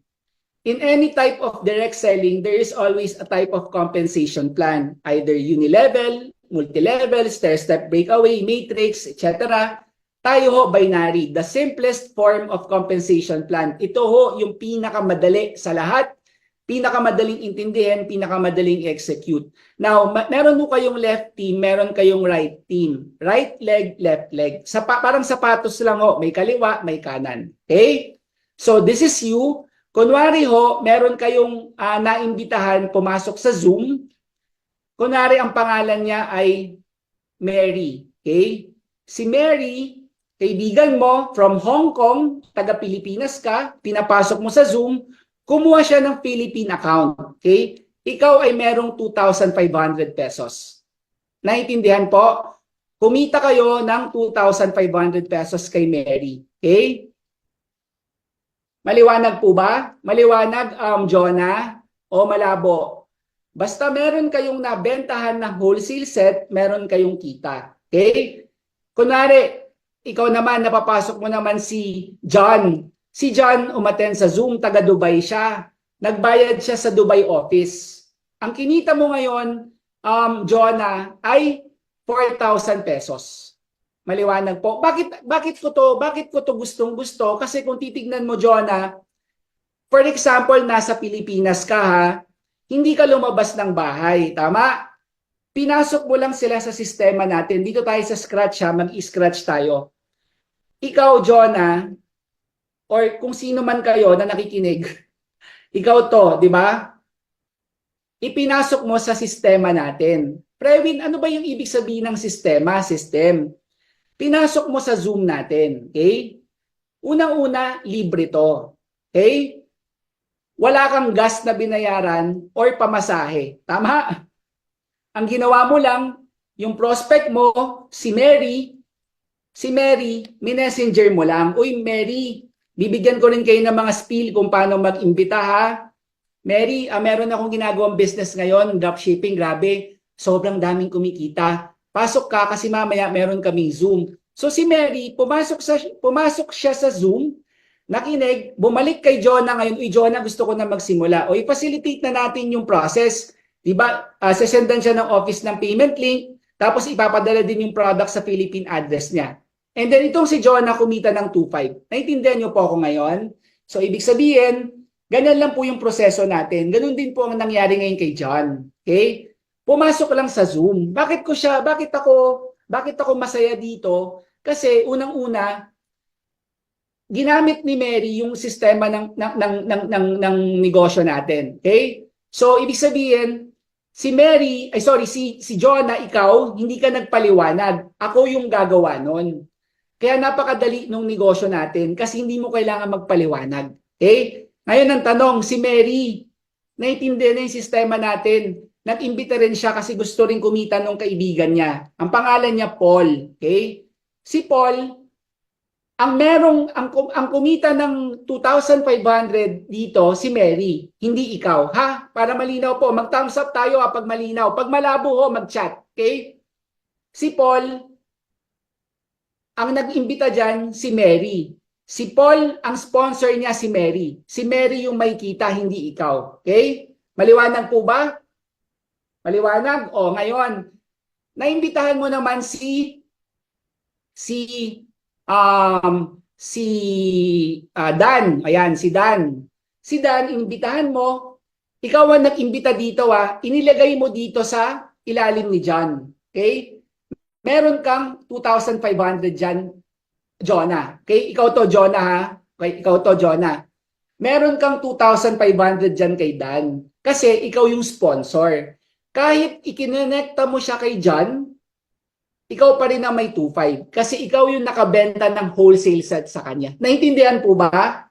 In any type of direct selling, there is always a type of compensation plan. Either unilevel, multilevel, stair-step breakaway, matrix, etc. Tayo ho, binary, the simplest form of compensation plan. Ito ho, yung pinakamadali sa lahat, pinakamadaling intindihin, pinakamadaling execute. Now, meron ho kayong left team, meron kayong right team. Right leg, left leg. Parang sapatos lang ho, may kaliwa, may kanan. Okay? So, this is you. Kunwari ho, meron kayong naimbitahan pumasok sa Zoom. Kunwari, ang pangalan niya ay Mary. Okay? Si Mary, kaibigan mo from Hong Kong, taga-Pilipinas ka, pinapasok mo sa Zoom, kumuha siya ng Philippine account. Okay? Ikaw ay merong 2,500 pesos. Naintindihan po? Kumita kayo ng 2,500 pesos kay Mary. Okay? Maliwanag po ba? Maliwanag, Jonah? O malabo? Basta meron kayong nabentahan ng wholesale set, meron kayong kita. Okay? Kunwari, ikaw naman, napapasok mo naman si John. Si John umattend sa Zoom, taga Dubai siya. Nagbayad siya sa Dubai office. Ang kinita mo ngayon, Jonah, ay 4,000 pesos. Maliwanag po. Bakit ko to gustong-gusto? Kasi kung titignan mo, Jonah, for example, nasa Pilipinas ka ha, hindi ka lumabas ng bahay, tama? Pinasok mo lang sila sa sistema natin. Dito tayo sa Scratch ha, mag-i-scratch tayo. Ikaw, Jonah, or kung sino man kayo na nakikinig, ikaw to, di ba? Ipinasok mo sa sistema natin. Prewin, ano ba yung ibig sabihin ng sistema? System. Pinasok mo sa Zoom natin, okay? Unang-una, libre to. Okay? wala kang gas na binayaran or pamasahe. Tama? Ang ginawa mo lang, yung prospect mo, si Mary, minessenger mo lang. Uy, Mary, bibigyan ko rin kayo ng mga spiel kung paano mag-imbita ha. Mary, meron akong ginagawang business ngayon, dropshipping, grabe. Sobrang daming kumikita. Pasok ka kasi mamaya meron kaming Zoom. So si Mary, pumasok siya sa Zoom, nakinig, bumalik kay Jonah ngayon. Uy, Jonah, gusto ko na magsimula. O i-facilitate na natin yung process. Diba? Sesendan siya ng office ng payment link, tapos ipapadala din yung product sa Philippine address niya. And then itong si Jonah kumita ng 2.5. Naintindihan niyo po ako ngayon? So ibig sabihin, ganyan lang po yung proseso natin. Ganun din po ang nangyari ngayon kay John. Okay? Pumasok lang sa Zoom. Bakit ako masaya dito? Kasi unang-una, ginamit ni Mary yung sistema ng negosyo natin. Okay? So ibig sabihin, si Jonah, ikaw, hindi ka nagpaliwanag. Ako yung gagawa nun. Kaya napakadali nung negosyo natin kasi hindi mo kailangan magpaliwanag. Okay? Ngayon ang tanong, si Mary, naiintindihan na yung sistema natin. Nag-imbita rin siya kasi gusto rin kumita ng kaibigan niya. Ang pangalan niya Paul. Okay? Si Paul, ang kumita ng 2,500 dito, si Mary, hindi ikaw. Ha? Para malinaw po, mag-thumbs up tayo pag malinaw. Pag malabo ho, mag-chat. Okay? Si Paul, ang nag-imbita dyan, si Mary. Si Paul, ang sponsor niya si Mary. Si Mary yung may kita, hindi ikaw. Okay? Maliwanag po ba? Maliwanag? O, ngayon, naimbitahan mo naman si Dan. Ayan, si Dan. Si Dan, imbitahan mo. Ikaw ang nag-imbita dito, inilagay mo dito sa ilalim ni John. Okay? Meron kang 2,500 dyan, Jonah. Okay? Ikaw to, Jonah, ha? Okay? Ikaw to, Jonah. Meron kang 2,500 dyan kay Dan. Kasi ikaw yung sponsor. Kahit ikinonekta mo siya kay John, ikaw pa rin na may 2,500. Kasi ikaw yung nakabenta ng wholesale set sa kanya. Naintindihan po ba?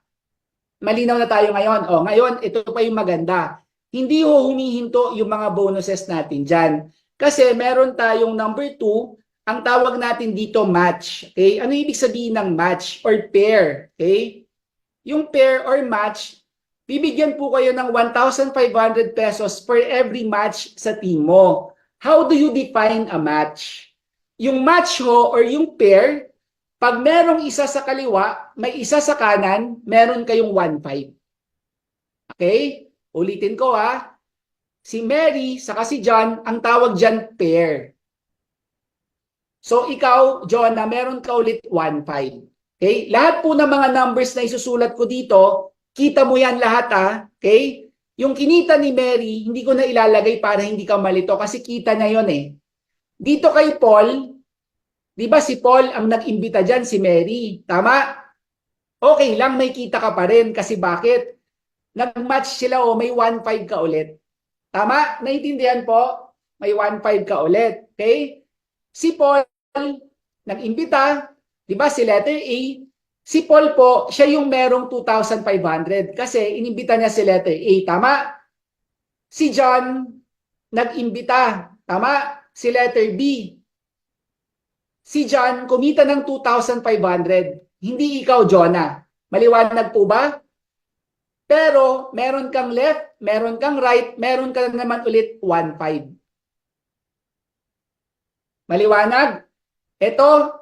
Malinaw na tayo ngayon. O, ngayon, ito pa yung maganda. Hindi ho humihinto yung mga bonuses natin dyan. Kasi meron tayong number 2, ang tawag natin dito match. Okay? Ano ibig sabihin ng match or pair? Okay? Yung pair or match, bibigyan po kayo ng 1,500 pesos for every match sa team mo. How do you define a match? Yung match ho or yung pair, pag merong isa sa kaliwa, may isa sa kanan, meron kayong 1,500. Okay? Ulitin ko ha. Si Mary saka si John, ang tawag dyan pair. So ikaw, John, na meron ka ulit 1,500. Okay? Lahat po ng mga numbers na isusulat ko dito, kita mo yan lahat ha. Okay? Yung kinita ni Mary, hindi ko na ilalagay para hindi ka malito kasi kita niya yon eh. Dito kay Paul, di ba si Paul ang nag-imbita dyan, si Mary. Tama? Okay lang, may kita ka pa rin kasi bakit? Nag-match sila o may 1,500 ka ulit. Tama? Naintindihan po? May 1,500 ka ulit. Okay? Si Paul, nag-imbita, di ba si letter A, si Paul po, siya yung merong 2,500 kasi inimbita niya si letter A, tama? Si John, nag-imbita, tama? Si letter B. Si John, kumita ng 2,500, hindi ikaw, Jonah. Maliwanag po ba? Pero, meron kang left, meron kang right, meron ka naman ulit 1,500. Maliwanag? Ito,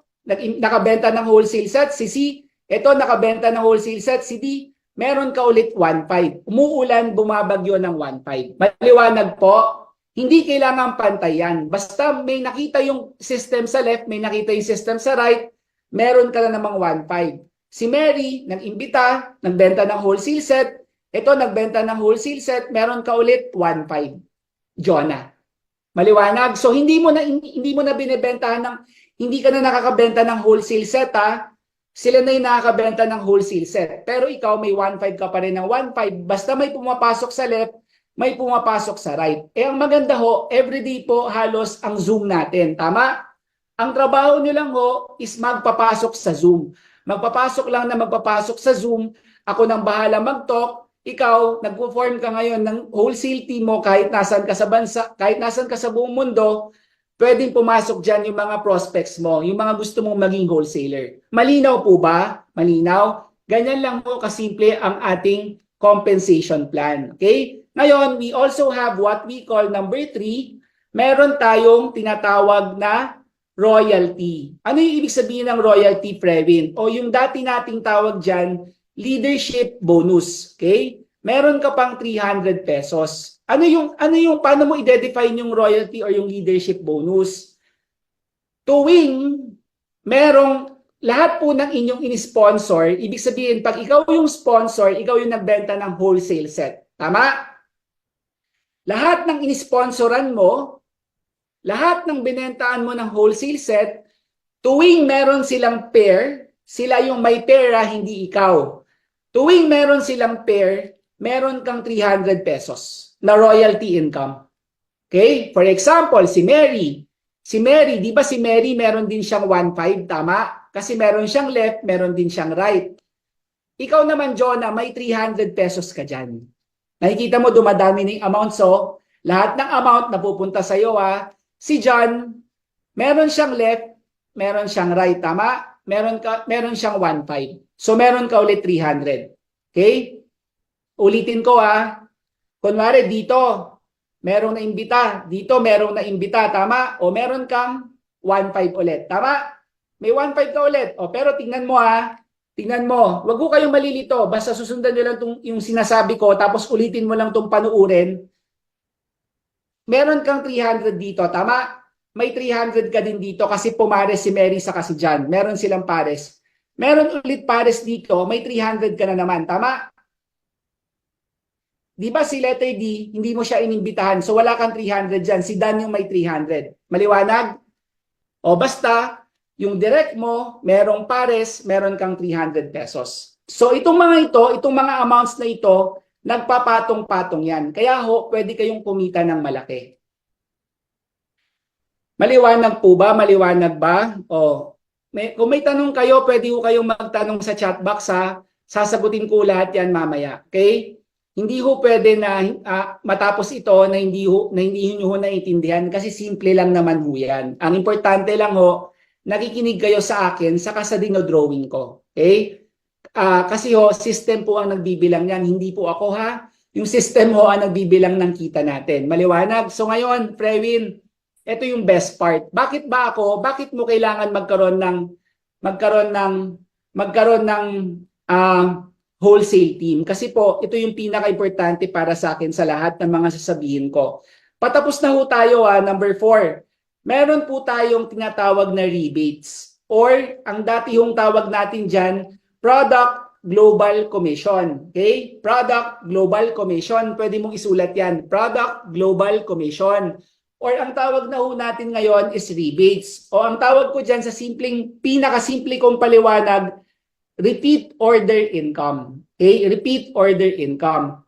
nakabenta ng wholesale set, si C. Ito, nakabenta ng wholesale set, si D. Meron ka ulit 1,500. Umuulan, bumabagyo ng 1,500. Maliwanag po? Hindi kailangan pantayan. Basta may nakita yung system sa left, may nakita yung system sa right, meron ka na namang 1,500. Si Mary, nag-imbita, nagbenta ng wholesale set. Ito, nagbenta ng wholesale set, meron ka ulit 1,500. Jonah. Maliwanag. So hindi mo na binebentahan ng hindi ka na nakakabenta ng wholesale set ha. Sila na yung nakakabenta ng wholesale set. Pero ikaw may 1,500 ka pa rin ng 1,500 basta may pumapasok sa left, may pumapasok sa right. Eh ang maganda ho, everyday po halos ang Zoom natin, tama? Ang trabaho niyo lang ho is magpapasok sa Zoom. Magpapasok lang na magpapasok sa Zoom. Ako nang bahala mag-talk. ikaw, nagpo-form ka ngayon ng wholesale team mo kahit nasan ka sa bansa, kahit nasan ka sa buong mundo, pwedeng pumasok dyan yung mga prospects mo, yung mga gusto mong maging wholesaler. Malinaw po ba? Malinaw? Ganyan lang po kasimple ang ating compensation plan. Okay? Ngayon, we also have what we call number 3. Meron tayong tinatawag na royalty. Ano yung ibig sabihin ng royalty, Previn? O yung dati nating tawag dyan, leadership bonus. Okay? Meron ka pang 300 pesos. Paano mo i-define yung royalty or yung leadership bonus? Tuwing merong lahat po ng inyong in-sponsor, ibig sabihin, pag ikaw yung sponsor, ikaw yung nagbenta ng wholesale set. Tama? Lahat ng in-sponsoran mo, lahat ng binentaan mo ng wholesale set, tuwing meron silang pair, sila yung may pera, hindi ikaw. Tuwing meron silang pair, meron kang 300 pesos na royalty income. Okay? For example, si Mary. Si Mary, di ba si Mary meron din siyang 1.5, tama? Kasi meron siyang left, meron din siyang right. Ikaw naman, Jonah, may 300 pesos ka dyan. Nakikita mo, dumadami ng amount. So, lahat ng amount na pupunta sa'yo, si John, meron siyang left, meron siyang right, tama? Meron siyang 1.5. So, meron ka ulit 300. Okay? Ulitin ko, kunwari dito, merong naimbita. Dito, merong naimbita. Tama? O meron kang 1.5 ulit. Tama? May 1.5 ka ulit. O, pero tingnan mo, tingnan mo. Wag ko kayong malilito. Basta susundan nyo lang yung sinasabi ko, tapos ulitin mo lang itong panuurin. Meron kang 300 dito. Tama? May 300 ka din dito kasi pumares si Mary sa si John. Meron silang pares. Meron ulit pares dito. May 300 ka na naman. Tama? Di ba si letter D, hindi mo siya inimbitahan. So wala kang 300 dyan. Si Dan yung may 300. Maliwanag? O basta, yung direct mo, merong pares, meron kang 300 pesos. So itong mga amounts na ito, nagpapatong-patong yan. Kaya pwede kayong kumita ng malaki. Maliwanag po ba? Maliwanag ba? O, kung may tanong kayo, pwede ko kayong magtanong sa chat box, sasagutin ko lahat yan mamaya. Okay? Hindi ho pwede na matapos ito na hindi niyo naiintindihan kasi simple lang naman ho yan. Ang importante lang ho, nakikinig kayo sa akin saka sa dino-drawing ko. Okay? Kasi system po ang nagbibilang yan, hindi po ako Yung system ang nagbibilang ng kita natin. Maliwanag? So ngayon, Previn, ito yung best part. Bakit mo kailangan magkaroon ng wholesale team? Kasi po, ito yung pinaka-importante para sa akin sa lahat ng mga sasabihin ko. Patapos na ho tayo, number 4. Meron po tayong tinatawag na rebates or ang dati hong tawag natin dyan, Product Global Commission. Okay? Product Global Commission. Pwede mong isulat yan. Product Global Commission. Or ang tawag na ho natin ngayon is rebates. O ang tawag ko dyan sa pinakasimple kong paliwanag, repeat order income. Okay? Repeat order income.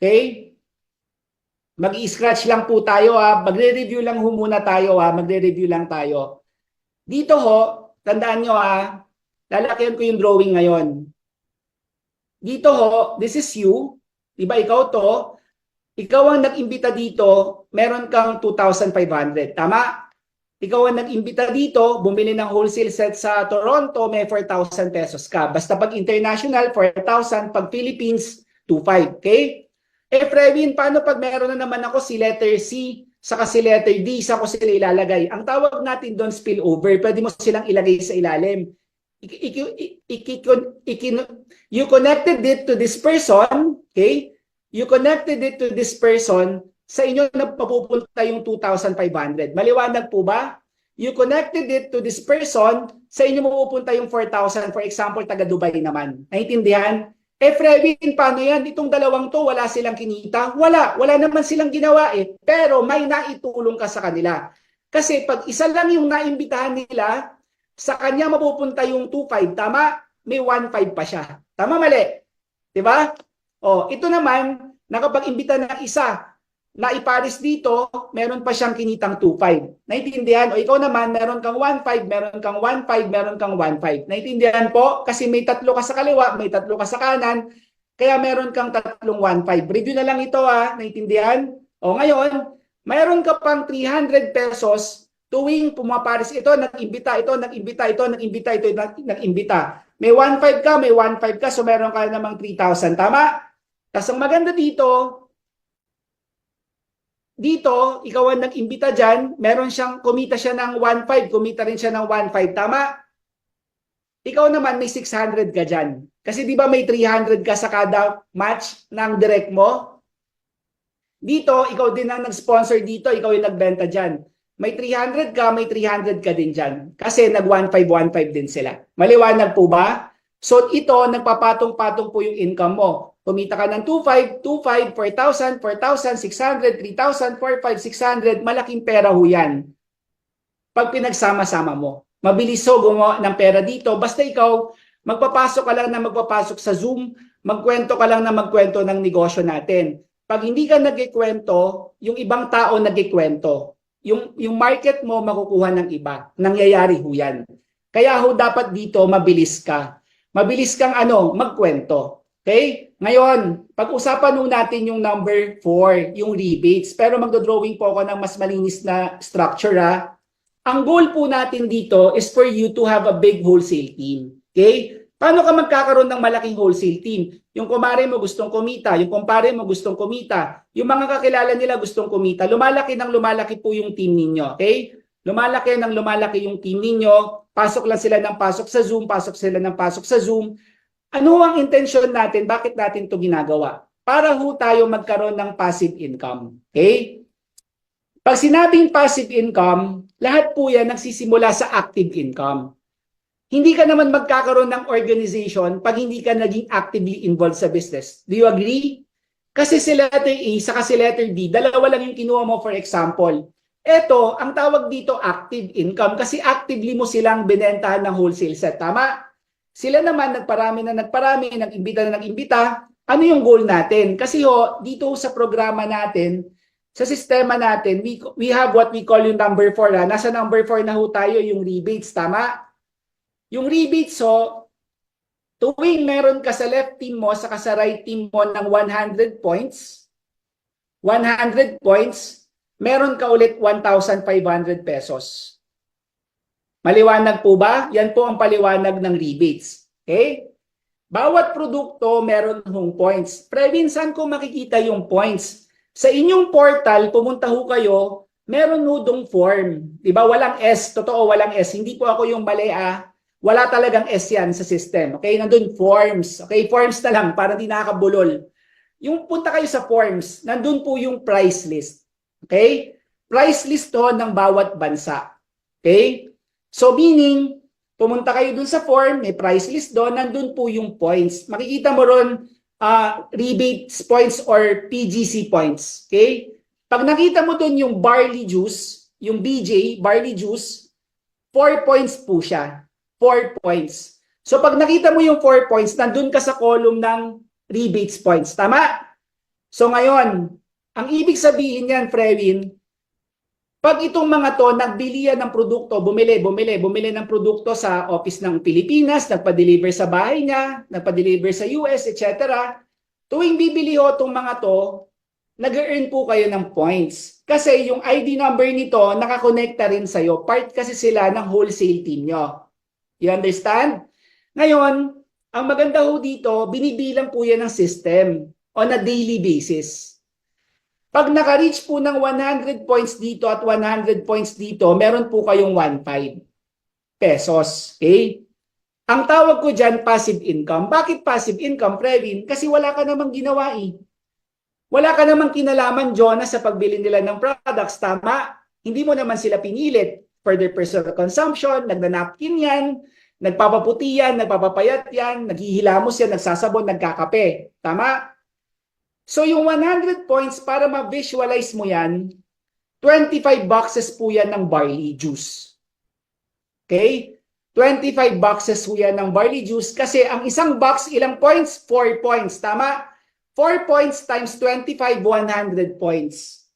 Okay? Mag-i-scratch lang po tayo Magre-review lang muna tayo Magre-review lang tayo. Dito tandaan nyo lalakihan ko yung drawing ngayon. Dito this is you. Diba ikaw to? Ikaw ang nag-imbita dito, meron kang 2,500. Tama? Ikaw ang nag-imbita dito, bumili ng wholesale set sa Toronto, may 4,000 pesos ka. Basta pag international, 4,000. Pag Philippines, 2,500. Okay? Previn, paano pag meron na naman ako si letter C, saka si letter D, saka ko sila ilalagay? Ang tawag natin doon spillover. Pwede mo silang ilagay sa ilalim. You connected it to this person, okay? You connected it to this person, sa inyo na mapupunta yung 2,500. Maliwanag po ba? You connected it to this person, sa inyo mapupunta yung 4,000. For example, taga Dubai naman. Naintindihan? Frevin, paano yan? Itong dalawang to, wala silang kinita? Wala naman silang ginawa Pero may naitulong ka sa kanila. Kasi pag isa lang yung naimbitahan nila, sa kanya mapupunta yung 2,500. Tama? May 1,500 pa siya. Tama, mali? Diba? Ito naman, nakapag-imbita ng isa, na ipares dito, meron pa siyang kinitang 2,500. Naintindihan? O ikaw naman, meron kang 1,500, meron kang 1,500, meron kang 1,500. Naintindihan po? Kasi may tatlo ka sa kaliwa, may tatlo ka sa kanan. Kaya meron kang tatlong 1.5. Review na lang ito naintindihan? O ngayon, mayroon ka pang 300 pesos tuwing pumaparis ito, nag-imbita, ito, nag-imbita, ito, nag-imbita, ito, nag-imbita. May 1.5 ka, may 1.5 ka, so meron ka namang 3,000. Tama? Tapos ang maganda dito, ikaw ang nag-imbita dyan, kumita siya ng 1.5, kumita rin siya ng 1.5. Tama? Ikaw naman may 600 ka dyan. Kasi di ba may 300 ka sa kada match ng direct mo? Dito, ikaw din ang nag-sponsor dito, ikaw yung nagbenta dyan. May 300 ka, may 300 ka din dyan. Kasi nag-1.5 din sila. Maliwanag po ba? So ito, nagpapatong-patong po yung income mo. Kumita ka ng 2.5, 2.5, 4,000, 4,600, 3,000, 4,500, 600, malaking pera ho yan. Pag pinagsama-sama mo. Mabilis ho gumawa ng pera dito. Basta ikaw, magpapasok ka lang na magpapasok sa Zoom, magkwento ka lang na magkwento ng negosyo natin. Pag hindi ka nagkikwento, yung ibang tao nagkikwento. Yung market mo makukuha ng iba. Nangyayari ho yan. Kaya ho dapat dito mabilis ka. Mabilis kang magkwento. Okay? Ngayon, pag-usapan ho natin yung number 4, yung rebates. Pero magdodrawing po ako ng mas malinis na structure Ang goal po natin dito is for you to have a big wholesale team. Okay? Paano ka magkakaroon ng malaking wholesale team? Yung kumare mo gustong kumita, yung kumpare mo gustong kumita, yung mga kakilala nila gustong kumita, lumalaki ng lumalaki po yung team ninyo. Okay? Lumalaki ng lumalaki yung team ninyo, pasok lang sila ng pasok sa Zoom, pasok sila ng pasok sa Zoom. Ano ang intention natin? Bakit natin ito ginagawa? Para ho tayo magkaroon ng passive income. Okay? Pag sinabing passive income, lahat po yan nagsisimula sa active income. Hindi ka naman magkakaroon ng organization pag hindi ka naging actively involved sa business. Do you agree? Kasi si letter A saka si letter B, dalawa lang yung kinuha mo for example. Ito, ang tawag dito active income kasi actively mo silang binentahan ng wholesale set. Tama? Sila naman nagparami na nagparami, nag-imbita na nag-imbita. Ano yung goal natin? Kasi dito sa programa natin, sa sistema natin, we have what we call yung number 4. Nasa number 4 na ho tayo yung rebates. Tama? Yung rebates, tuwing meron ka sa left team mo, saka sa right team mo ng 100 points, meron ka ulit 1,500 pesos. Maliwanag po ba? Yan po ang paliwanag ng rebates. Okay? Bawat produkto meron hong points. Minsan ko makikita yung points. Sa inyong portal, pumunta ho kayo, meron ho dong form. Diba? Walang S. Totoo, walang S. Hindi po ako yung mali Wala talagang S yan sa system. Okay? Nandun forms. Okay? Forms na lang para di nakakabulol. Yung punta kayo sa forms, nandun po yung price list. Okay? Price list ng bawat bansa. Okay? So meaning, pumunta kayo dun sa form, may price list doon, nandun po yung points. Makikita mo ron rebates points or PGC points. Okay? Pag nakita mo dun yung barley juice, yung BJ, barley juice, 4 points po siya. 4 points. So pag nakita mo yung 4 points, nandun ka sa column ng rebates points. Tama? So ngayon, ang ibig sabihin yan, Frewin, pag itong mga to, nagbili yan ng produkto, bumili ng produkto sa office ng Pilipinas, nagpa-deliver sa bahay niya, nagpa-deliver sa US, etc. Tuwing bibili ho itong mga to, nag-earn po kayo ng points. Kasi yung ID number nito, nakakonekta rin sa'yo. Part kasi sila ng wholesale team nyo. You understand? Ngayon, ang maganda ho dito, binibilang po yan ng system on a daily basis. Pag naka-reach po ng 100 points dito at 100 points dito, meron po kayong 1.5 pesos. Okay? Ang tawag ko dyan, passive income. Bakit passive income, Previn? Kasi wala ka namang ginawa Wala ka namang kinalaman, Jonas, sa pagbili nila ng products. Tama? Hindi mo naman sila pinilit for their personal consumption, nagna-napkin yan, nagpapaputi yan, nagpapapayat yan, naghihilamos yan, nagsasabon, nagkakape. Tama? So yung 100 points, para ma-visualize mo yan, 25 boxes po yan ng barley juice. Okay? 25 boxes po yan ng barley juice kasi ang isang box, ilang points? 4 points. Tama? 4 points times 25, 100 points.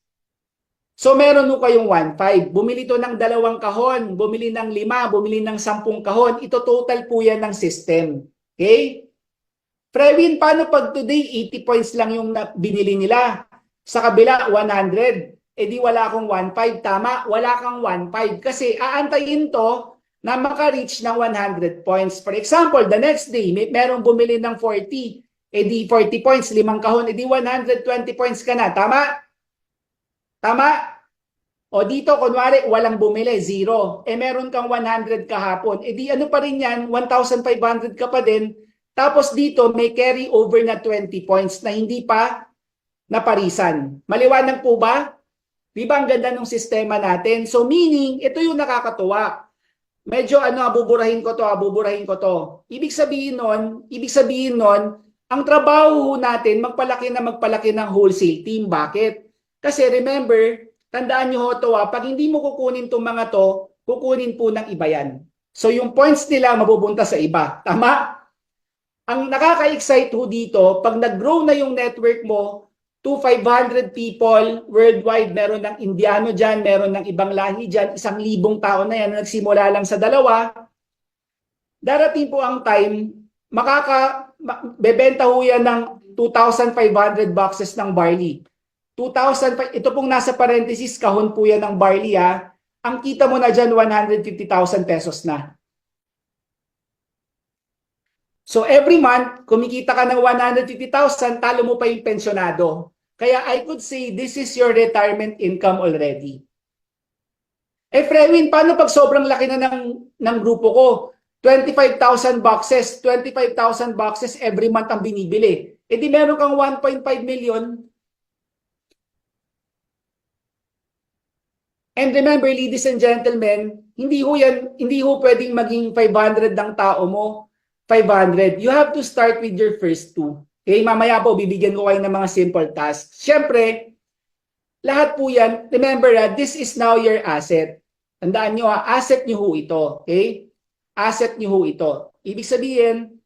So meron mo kayong 1.5. Bumili to ng 2 kahon, bumili ng 5, bumili ng 10 kahon. Ito total po yan ng system. Okay? Frewin, paano pag today 80 points lang yung binili nila? Sa kabila 100. Eh di wala akong 1.5. Tama, wala kang 1.5 kasi aantayin to na maka-reach ng 100 points. For example, the next day, merong bumili ng 40. Eh di 40 points, 5 kahon, eh di 120 points ka na. Tama? Tama? O dito, kunwari, walang bumili, 0. Eh meron kang 100 kahapon. Eh di ano pa rin yan, 1,500 ka pa din. Tapos dito, may carry over na 20 points na hindi pa naparisan. Maliwanag po ba? Di ba ang ganda ng sistema natin? So meaning, ito yung nakakatuwa. Medyo buburahin ko to. Ibig sabihin nun, ang trabaho natin, magpalaki ng wholesale team. Bakit? Kasi remember, tandaan nyo ho to, pag hindi mo kukunin itong mga to, kukunin po ng iba yan. So yung points nila mapupunta sa iba. Tama? Ang nakaka-excite ho dito, pag nag-grow na yung network mo, to 500 people worldwide, meron ng Indiano dyan, meron ng ibang lahi dyan, 1,000 tao na yan, nagsimula lang sa 2, darating po ang time, bebenta ho yan ng 2,500 boxes ng barley. 2,000, ito pong nasa parenthesis, kahon po yan ng barley ha. Ang kita mo na dyan, 150,000 pesos na. So every month, kumikita ka ng 150,000, talo mo pa yung pensyonado. Kaya I could say this is your retirement income already. Eh Frewin, paano pag sobrang laki na ng grupo ko? 25,000 boxes, 25,000 boxes every month ang binibili. Eh di meron kang 1.5 million. And remember, ladies and gentlemen, hindi ho pwedeng maging 500 ng tao mo. 500. You have to start with your first 2. Okay, mamaya po bibigyan ko kayo ng mga simple tasks. Siyempre, lahat po yan, remember this is now your asset. Tandaan nyo asset nyo ho ito. Okay? Asset nyo ho ito. Ibig sabihin,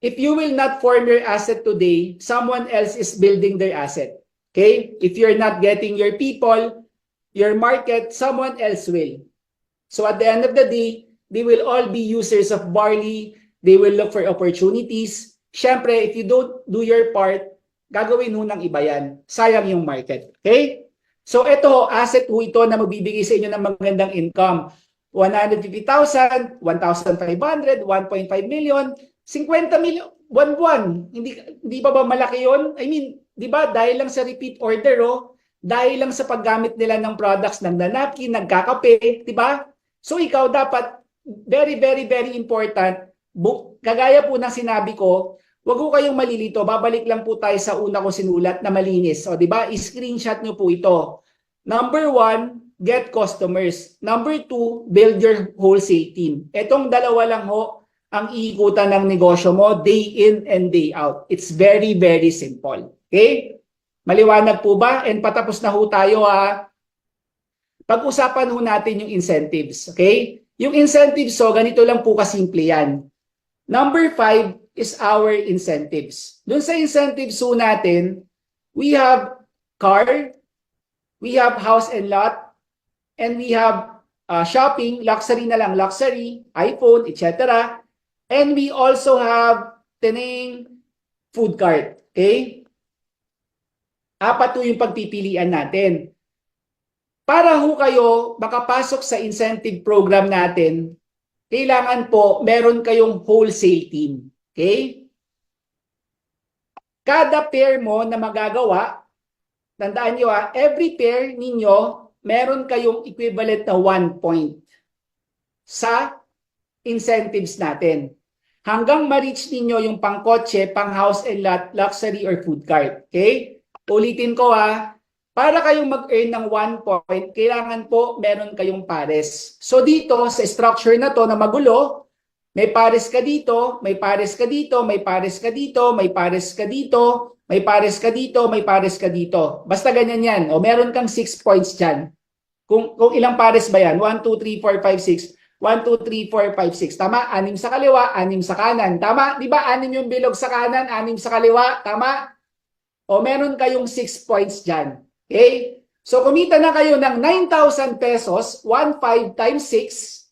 if you will not form your asset today, someone else is building their asset. Okay? If you're not getting your people, your market, someone else will. So at the end of the day, they will all be users of barley. They will look for opportunities. Siyempre, if you don't do your part, gagawin ho ng iba yan. Sayang yung market. Okay? So ito, asset ho ito na magbibigay sa inyo ng magandang income. 150,000, 1,500, 1.5 million, 50 million, buwan-buwan. Hindi ba malaki yun? I mean, di ba, dahil lang sa repeat order, dahil lang sa paggamit nila ng products ng napkin, nagkakape, di ba? So ikaw dapat, very, very, very important, kagaya po ng sinabi ko, wag ko kayong malilito. Babalik lang po tayo sa una ko sinulat na malinis. O, di ba? I-screenshot nyo po ito. Number 1, get customers. Number 2, build your wholesale team. Etong dalawa lang ho ang iikutan ng negosyo mo day in and day out. It's very, very simple. Okay? Maliwanag po ba? And patapos na ho tayo Pag-usapan ho natin yung incentives. Okay? Yung incentives, so ganito lang po kasimple yan. Number 5 is our incentives. Doon sa incentives so natin, we have car, we have house and lot, and we have shopping, luxury na lang, luxury, iPhone, etc. And we also have food cart. Okay? 4 to yung pagpipilian natin. Para ho kayo makapasok sa incentive program natin, kailangan po meron kayong wholesale team. Okay? Kada pair mo na magagawa, tandaan nyo every pair ninyo, meron kayong equivalent na 1 point sa incentives natin. Hanggang ma-reach ninyo yung pang-kotse, pang-house and lot, luxury or food cart. Okay? Ulitin ko para kayong mag-earn ng 1 point, kailangan po meron kayong pares. So dito, sa structure na to na magulo, may pares ka dito, may pares ka dito, may pares ka dito, may pares ka dito, may pares ka dito, may pares ka dito. Basta ganyan yan. O meron kang 6 points dyan. Kung ilang pares ba yan? 1, 2, 3, 4, 5, 6. 1, 2, 3, 4, 5, 6. Tama? 6 sa kaliwa, 6 sa kanan. Tama? Di ba? 6 yung bilog sa kanan, 6 sa kaliwa. Tama? O meron kayong 6 points dyan. Okay? So kumita na kayo ng 9,000 pesos, 1,500 times 6,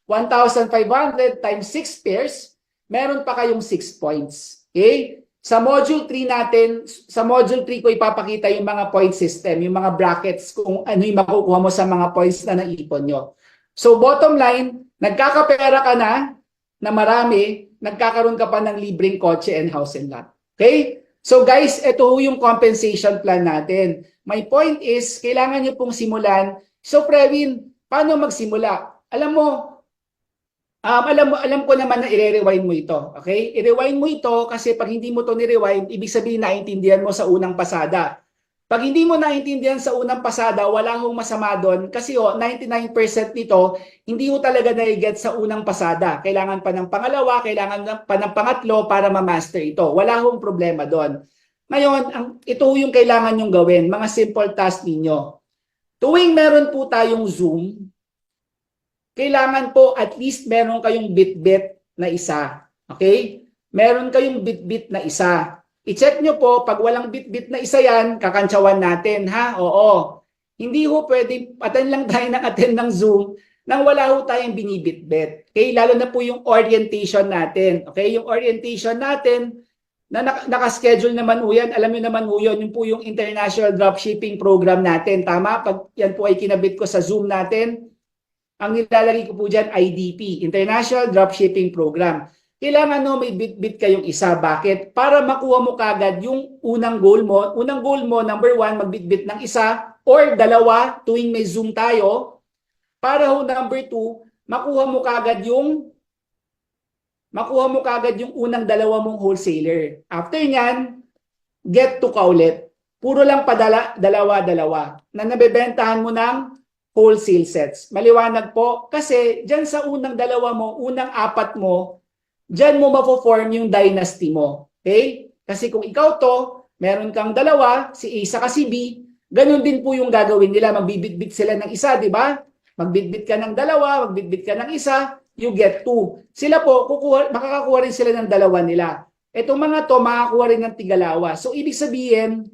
1,500 times 6 pairs, meron pa kayong 6 points. Okay? Sa module 3 natin, sa module 3 ko ipapakita yung mga point system, yung mga brackets, kung ano yung makukuha mo sa mga points na naipon nyo. So bottom line, nagkakapera ka na marami, nagkakaroon ka pa ng libreng kotse and house and lot. Okay? So guys, ito yung compensation plan natin. My point is, kailangan nyo pong simulan. So Previn, paano magsimula? Alam mo, alam ko naman na i-rewind mo ito. Okay? I-rewind mo ito kasi pag hindi mo to ni-rewind, ibig sabihin naintindihan mo sa unang pasada. Pag hindi mo naintindihan sa unang pasada, wala hong masama doon kasi 99% nito, hindi mo talaga na-get sa unang pasada. Kailangan pa ng pangalawa, kailangan pa ng pangatlo para ma-master ito. Wala hong problema doon. Ngayon, ito yung kailangan nyong gawin, mga simple task ninyo. Tuwing meron po tayong Zoom, kailangan po at least meron kayong bit-bit na isa. Okay? Meron kayong bit-bit na isa. I-check nyo po, pag walang bit-bit na isa yan, kakantsawan natin, ha? Oo. Hindi ho pwede, attend lang tayo ng attend ng Zoom nang wala ho tayong binibit-bit. Okay? Lalo na po yung orientation natin. Okay? Yung orientation natin, na nakaschedule naman ho yan, alam nyo naman ho yun, yung po yung International Dropshipping Program natin. Tama? Pag yan po ay kinabit ko sa Zoom natin, ang nilalagay ko po dyan, IDP, International Dropshipping Program. Kailangan may bit-bit kayong isa. Bakit? Para makuha mo kagad yung unang goal mo. Unang goal mo, number 1, magbit-bit ng isa or dalawa tuwing may Zoom tayo. Para number 2, makuha mo kagad yung unang dalawa mong wholesaler. After nyan, get to kaulit. Puro lang padala, dalawa-dalawa na nabebentahan mo ng wholesale sets. Maliwanag po kasi dyan sa unang dalawa mo, unang apat mo, dyan mo mapo-form yung dynasty mo. Okay? Kasi kung ikaw to, meron kang dalawa, si A saka si B, ganun din po yung gagawin nila. Magbibit-bit sila ng isa, di ba? Magbitbit ka ng dalawa, magbitbit ka ng isa, you get 2. Sila po, makakakuha rin sila ng dalawa nila. Itong mga to, makakakuha rin ng tigalawa. So, ibig sabihin,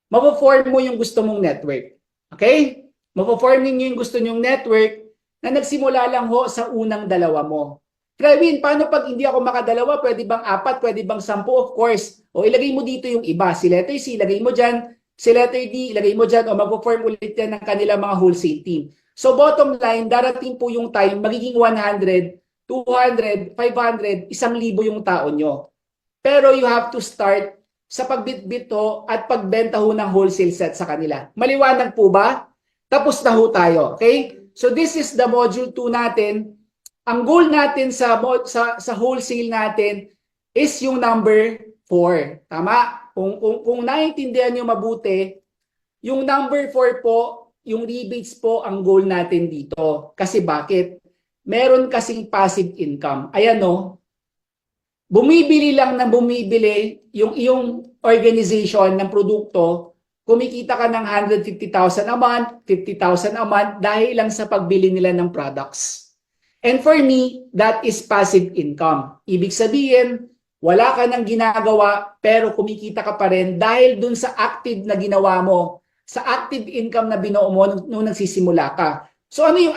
mapo-form mo yung gusto mong network. Okay? Mapo-form ninyo yung gusto nyong network na nagsimula lang ho sa unang dalawa mo. Kevin, paano pag hindi ako makadalawa? Pwede bang 4? Pwede bang 10? Of course. O ilagay mo dito yung iba. Si letter C, ilagay mo dyan. Si letter D, ilagay mo dyan. O mapo-form ulit yan ng kanilang mga wholesale team. So bottom line, darating po yung time, magiging 100, 200, 500, 1,000 yung tao nyo. Pero you have to start sa pagbitbit ho at pagbenta ho ng wholesale set sa kanila. Maliwanag po ba? Tapos na ho tayo, okay? So this is the module 2 natin. Ang goal natin sa wholesale natin is yung number 4. Tama? Kung naiintindihan niyo mabuti, yung number 4 po, yung rebates po ang goal natin dito. Kasi bakit? Meron kasing passive income. Ayan no, bumibili lang ng bumibili yung iyong organization ng produkto, kumikita ka ng 150,000 a month, 50,000 a month dahil lang sa pagbili nila ng products. And for me, that is passive income. Ibig sabihin, wala ka nang ginagawa pero kumikita ka pa rin dahil dun sa active na ginawa mo, sa active income na binuo mo nung nagsisimula ka. So ano yung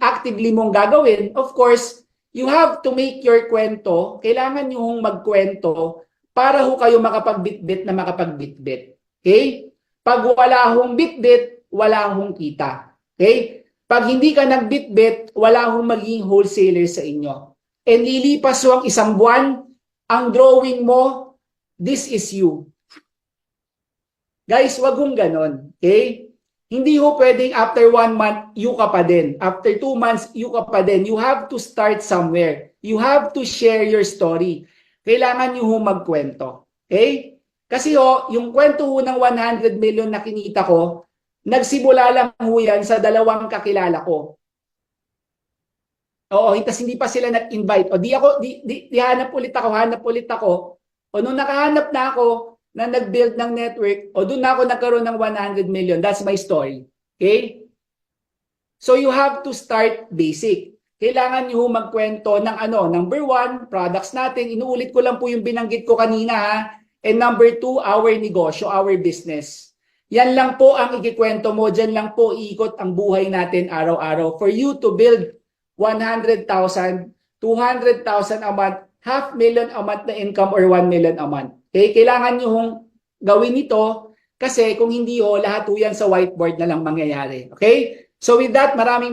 actively mong gagawin? Of course, you have to make your kwento. Kailangan yung magkwento para ho kayo makapagbitbit na makapagbitbit. Okay? Pag wala hong bitbit, wala hong kita. Okay? Pag hindi ka nagbitbit, wala hong magiging wholesaler sa inyo. And lilipas ho ang isang buwan, ang drawing mo, this is you. Guys, wag hong ganon. Okay? Hindi ho pwedeng after 1 month, you ka pa din. After 2 months, you ka pa din. You have to start somewhere. You have to share your story. Kailangan nyo ho magkwento. Okay? Kasi yung kwento ho ng 100 million na kinita ko, nagsimula lang ho yan sa 2 kakilala ko. Oo, tapos hindi pa sila nag-invite. O di hanap ulit ako. O nung nakahanap na ako, na nag-build ng network, o doon na ako nagkaroon ng 100 million. That's my story. Okay? So you have to start basic. Kailangan nyo magkwento ng number 1, products natin. Inuulit ko lang po yung binanggit ko kanina ha. And number 2, our negosyo, our business. Yan lang po ang ikikwento mo. Diyan lang po iikot ang buhay natin araw-araw. For you to build 100,000, 200,000 a month, 500,000 a month na income or 1 million a month. Okay? Kailangan nyo hong gawin ito kasi kung hindi ho, lahat ho yan sa whiteboard na lang mangyayari. Okay? So with that, maraming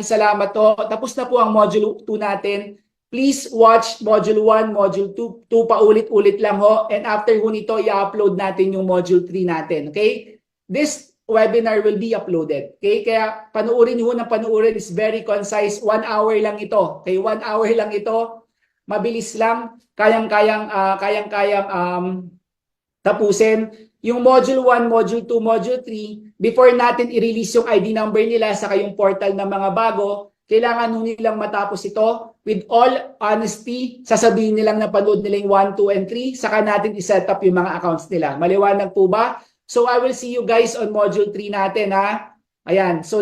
salamat to. Tapos na po ang module 2 natin. Please watch module 1, module 2, paulit-ulit lang ho. And after ho nito, i-upload natin yung module 3 natin. Okay? This webinar will be uploaded. Okay? Kaya panuorin ho ng panuorin is very concise. 1 hour lang ito. Okay? 1 hour lang ito. Mabilis lang. Kayang-kayang tapusin. Yung module 1, module 2, module 3, before natin i-release yung ID number nila sa kayong portal ng mga bago, kailangan nung nilang matapos ito. With all honesty, sasabihin nilang napanood nila yung 1, 2, and 3, saka natin i-set up yung mga accounts nila. Maliwanag po ba? So I will see you guys on module 3 natin ha. Ayan. So